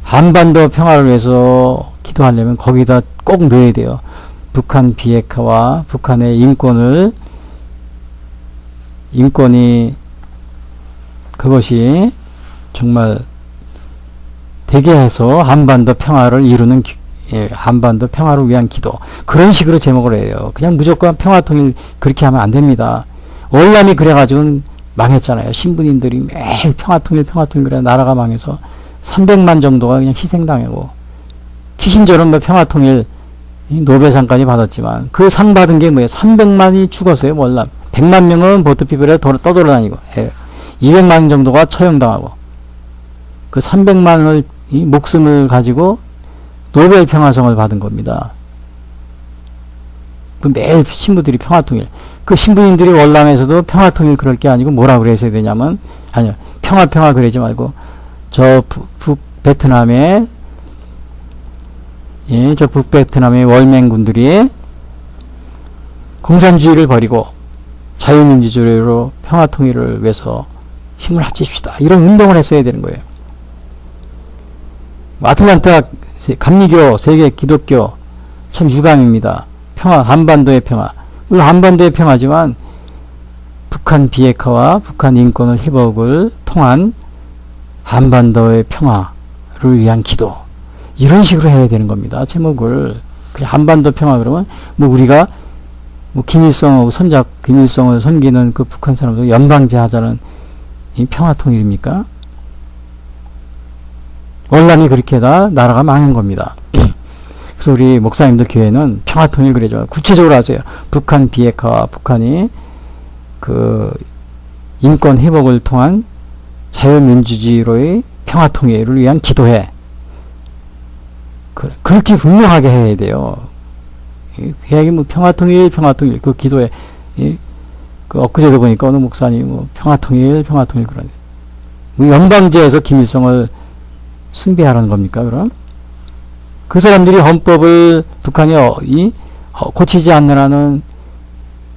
한반도 평화를 위해서 기도하려면 거기다 꼭 넣어야 돼요. 북한 비핵화와 북한의 인권이 그것이 정말 되게 해서 한반도 평화를 이루는 한반도 평화를 위한 기도 그런 식으로 제목을 해요. 그냥 무조건 평화통일 그렇게 하면 안 됩니다. 월남이 그래가지고 망했잖아요. 신부님들이 매일 평화통일 그래 나라가 망해서 300만 정도가 그냥 희생당하고 키신저는 평화통일 노벨상까지 받았지만 그 상 받은 게 뭐예요? 300만이 죽었어요. 월남 100만 명은 보트피플에 떠돌아다니고 200만 정도가 처형당하고 그 300만을 목숨을 가지고 노벨 평화상을 받은 겁니다. 그 매일 신부들이 평화통일. 그 신부님들이 월남에서도 평화통일 그럴 게 아니고 뭐라 그래야 되냐면 아니요 평화 그러지 말고 저 북베트남의 저 북베트남의 월맹군들이 공산주의를 버리고 자유민주주의로 평화통일을 위해서 힘을 합칩시다. 이런 운동을 했어야 되는 거예요. 아틀란타 감리교 세계 기독교 참 유감입니다. 평화 한반도의 평화 물론 한반도의 평화지만 북한 비핵화와 북한 인권을 회복을 통한 한반도의 평화를 위한 기도 이런 식으로 해야 되는 겁니다. 제목을. 그냥 한반도 평화 그러면 뭐 우리가 뭐 김일성하고 손잡 김일성을 섬기는 그 북한 사람들 연방제 하자는 이 평화 통일입니까? 원란이 그렇게 다 나라가 망한 겁니다. 그래서 우리 목사님들 교회는 평화 통일 그래죠. 구체적으로 하세요. 북한 비핵화와 북한이 그 인권 회복을 통한 자유민주주의로의 평화 통일을 위한 기도해. 그렇게 분명하게 해야 돼요. 계약이 뭐 평화 통일 그 기도해. 그 엊그제도 보니까 어느 목사님 뭐 평화 통일 그러네. 뭐 연방제에서 김일성을 숭배하라는 겁니까? 그럼 그 사람들이 헌법을 북한이 고치지 않느라는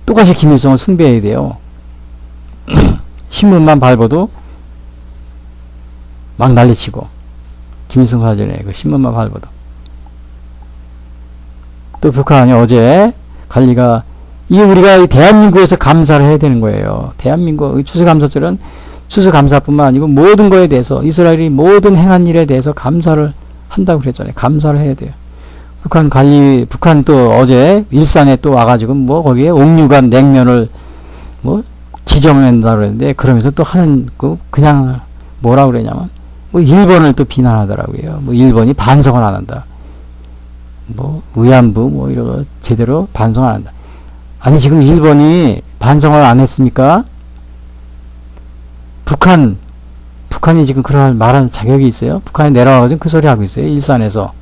똑같이 김일성을 숭배해야 돼요. 신문만 밟아도 막 난리치고 김일성 사전에 그 신문만 밟아도 또 북한이 어제 관리가 이게 우리가 대한민국에서 감사를 해야 되는 거예요. 대한민국 추수감사절은 추수감사뿐만 아니고 모든 거에 대해서 이스라엘이 모든 행한 일에 대해서 감사를 한다고 그랬잖아요. 감사를 해야 돼요. 북한 또 어제 일산에 또 와가지고 뭐 거기에 옥류관 냉면을 뭐 지정한다고 그랬는데 그러면서 또 하는 그냥 뭐라 그러냐면 뭐 일본을 또 비난하더라고요. 뭐 일본이 반성을 안 한다. 뭐 위안부 뭐 이런 거 제대로 반성을 안 한다. 아니 지금 일본이 반성을 안 했습니까? 북한이 지금 그런 말할 자격이 있어요? 북한이 내려와가지고 그 소리 하고 있어요. 일산에서.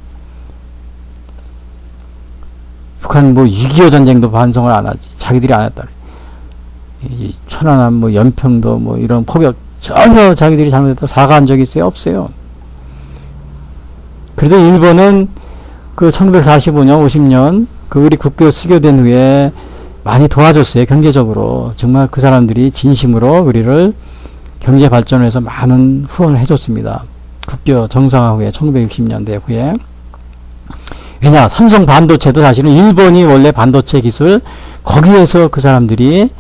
북한 뭐 6.25 전쟁도 반성을 안 하지. 자기들이 안 했다. 이 천안함 뭐 연평도 뭐 이런 포격 전혀 자기들이 잘못했다고 사과한 적이 있어요? 없어요. 그래도 일본은 그 1945년 50년 그 우리 국교 수교된 후에 많이 도와줬어요. 경제적으로. 정말 그 사람들이 진심으로 우리를 경제 발전을 해서 많은 후원을 해줬습니다. 국교 정상화 후에 1960년대 후에. 왜냐 삼성 반도체도 사실은 일본이 원래 반도체 기술 거기에서 그 사람들이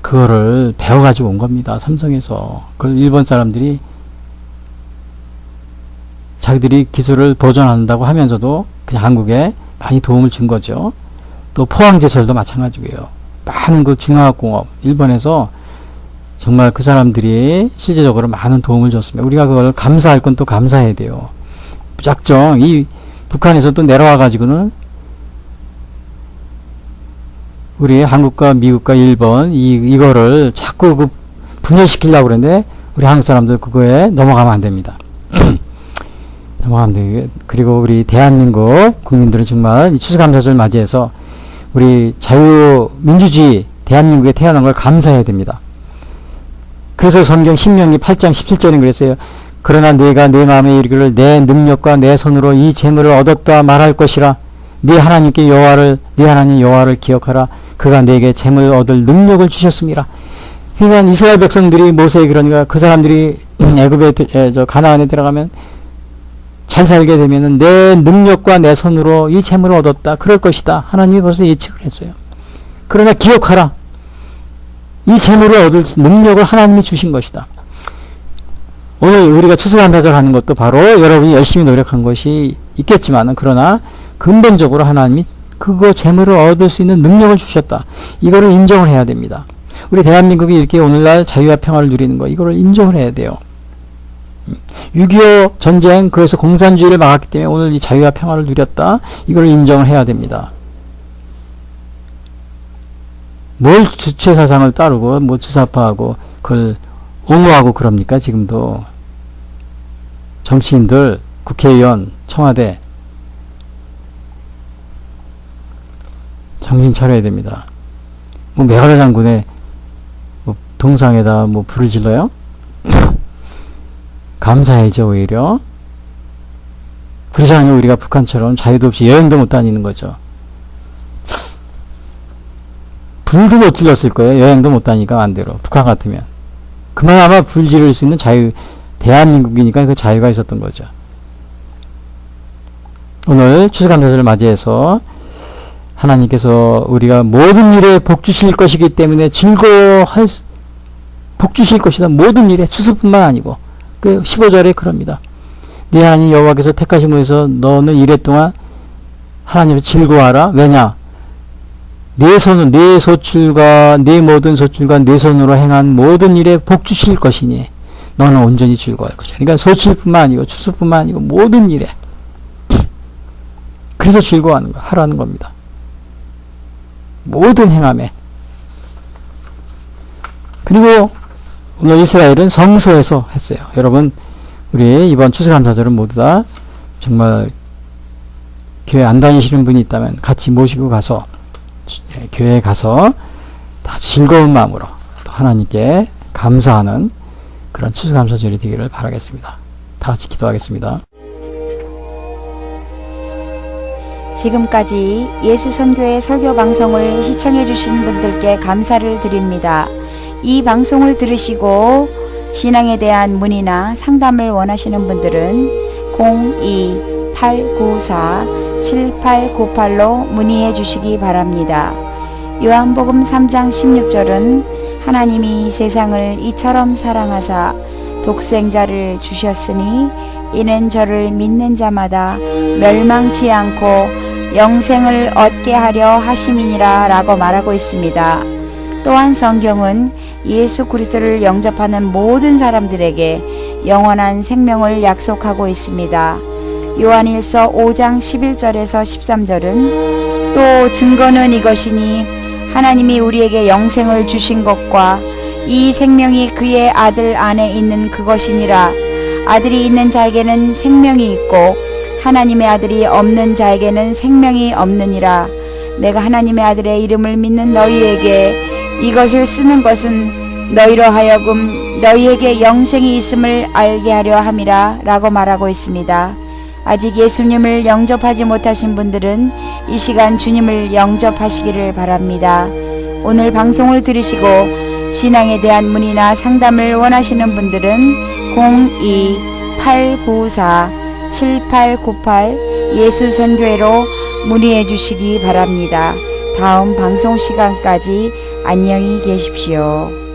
그거를 배워가지고 온 겁니다. 삼성에서. 그 일본 사람들이 자기들이 기술을 보존한다고 하면서도 그냥 한국에 많이 도움을 준 거죠. 또 포항제철도 마찬가지고요. 많은 그 중화학공업 일본에서 정말 그 사람들이 실제적으로 많은 도움을 줬습니다. 우리가 그걸 감사할 건 또 감사해야 돼요. 무작정 이 북한에서 또 내려와 가지고는 우리 한국과 미국과 일본 이거를 자꾸 그 분열시키려고 그러는데 우리 한국 사람들 그거에 넘어가면 안 됩니다. 넘어가면 돼요. 그리고 우리 대한민국 국민들은 정말 이 추수감사절 맞이해서 우리 자유민주주의 대한민국에 태어난 걸 감사해야 됩니다. 그래서 성경 신명기 8장 17절에 그랬어요. 그러나 내가 내 마음에 이르기를 내 능력과 내 손으로 이 재물을 얻었다 말할 것이라. 네 하나님께 네 하나님 여호와를 기억하라. 그가 내게 재물을 얻을 능력을 주셨습니다. 그러니까 이스라엘 백성들이 모세에게 그러니까 그 사람들이 애굽에 가나안에 들어가면 잘 살게 되면은 내 능력과 내 손으로 이 재물을 얻었다. 그럴 것이다. 하나님이 벌써 예측을 했어요. 그러나 기억하라. 이 재물을 얻을 능력을 하나님이 주신 것이다. 오늘 우리가 추수감사절 하는 것도 바로 여러분이 열심히 노력한 것이 있겠지만 그러나 근본적으로 하나님이 그거 재물을 얻을 수 있는 능력을 주셨다. 이거를 인정을 해야 됩니다. 우리 대한민국이 이렇게 오늘날 자유와 평화를 누리는 거 이거를 인정을 해야 돼요. 6.25 전쟁 그래서 공산주의를 막았기 때문에 오늘 이 자유와 평화를 누렸다. 이걸 인정을 해야 됩니다. 뭘 주체 사상을 따르고 뭐 주사파하고 그걸 옹호하고 그럽니까? 지금도 정치인들, 국회의원, 청와대 정신 차려야 됩니다. 뭐 메가더 장군의 뭐 동상에다 뭐 불을 질러요? 감사해죠. 오히려 그러지 않으면 우리가 북한처럼 자유도 없이 여행도 못 다니는 거죠. 불도 못 질렀을 거예요. 여행도 못 다니까 반대로. 북한 같으면. 그만 아마 불 지를 수 있는 자유, 대한민국이니까 그 자유가 있었던 거죠. 오늘 추수감사절을 맞이해서 하나님께서 우리가 모든 일에 복 주실 것이기 때문에 복 주실 것이다. 모든 일에 추수뿐만 아니고 그 15절에 그럽니다. 네 하나님 여호와께서 택하신 곳에서 너는 이래 동안 하나님을 즐거워하라. 왜냐? 내 손은 내 소출과 내 모든 소출과 내 손으로 행한 모든 일에 복 주실 것이니 너는 온전히 즐거워할 것이야. 그러니까 소출뿐만 아니고 추수뿐만 아니고 모든 일에 그래서 즐거워하는 거 하라는 겁니다. 모든 행함에. 그리고 오늘 이스라엘은 성소에서 했어요. 여러분 우리 이번 추수감사절은 모두 다 정말 교회 안 다니시는 분이 있다면 같이 모시고 가서 교회에 가서 다 즐거운 마음으로 또 하나님께 감사하는 그런 추수감사절이 되기를 바라겠습니다. 다 같이 기도하겠습니다. 지금까지 예수선교회 설교방송을 시청해주신 분들께 감사를 드립니다. 이 방송을 들으시고 신앙에 대한 문의나 상담을 원하시는 분들은 02-894-7898로 문의해 주시기 바랍니다. 요한복음 3장 16절은 하나님이 세상을 이처럼 사랑하사 독생자를 주셨으니 이는 저를 믿는 자마다 멸망치 않고 영생을 얻게 하려 하심이니라 라고 말하고 있습니다. 또한 성경은 예수 그리스도를 영접하는 모든 사람들에게 영원한 생명을 약속하고 있습니다. 요한일서 5장 11절에서 13절은 또 증거는 이것이니 하나님이 우리에게 영생을 주신 것과 이 생명이 그의 아들 안에 있는 그것이니라. 아들이 있는 자에게는 생명이 있고 하나님의 아들이 없는 자에게는 생명이 없느니라. 내가 하나님의 아들의 이름을 믿는 너희에게 이것을 쓰는 것은 너희로 하여금 너희에게 영생이 있음을 알게 하려 함이라 라고 말하고 있습니다. 아직 예수님을 영접하지 못하신 분들은 이 시간 주님을 영접하시기를 바랍니다. 오늘 방송을 들으시고 신앙에 대한 문의나 상담을 원하시는 분들은 02-894-7898 예수선교회로 문의해 주시기 바랍니다. 다음 방송 시간까지 안녕히 계십시오.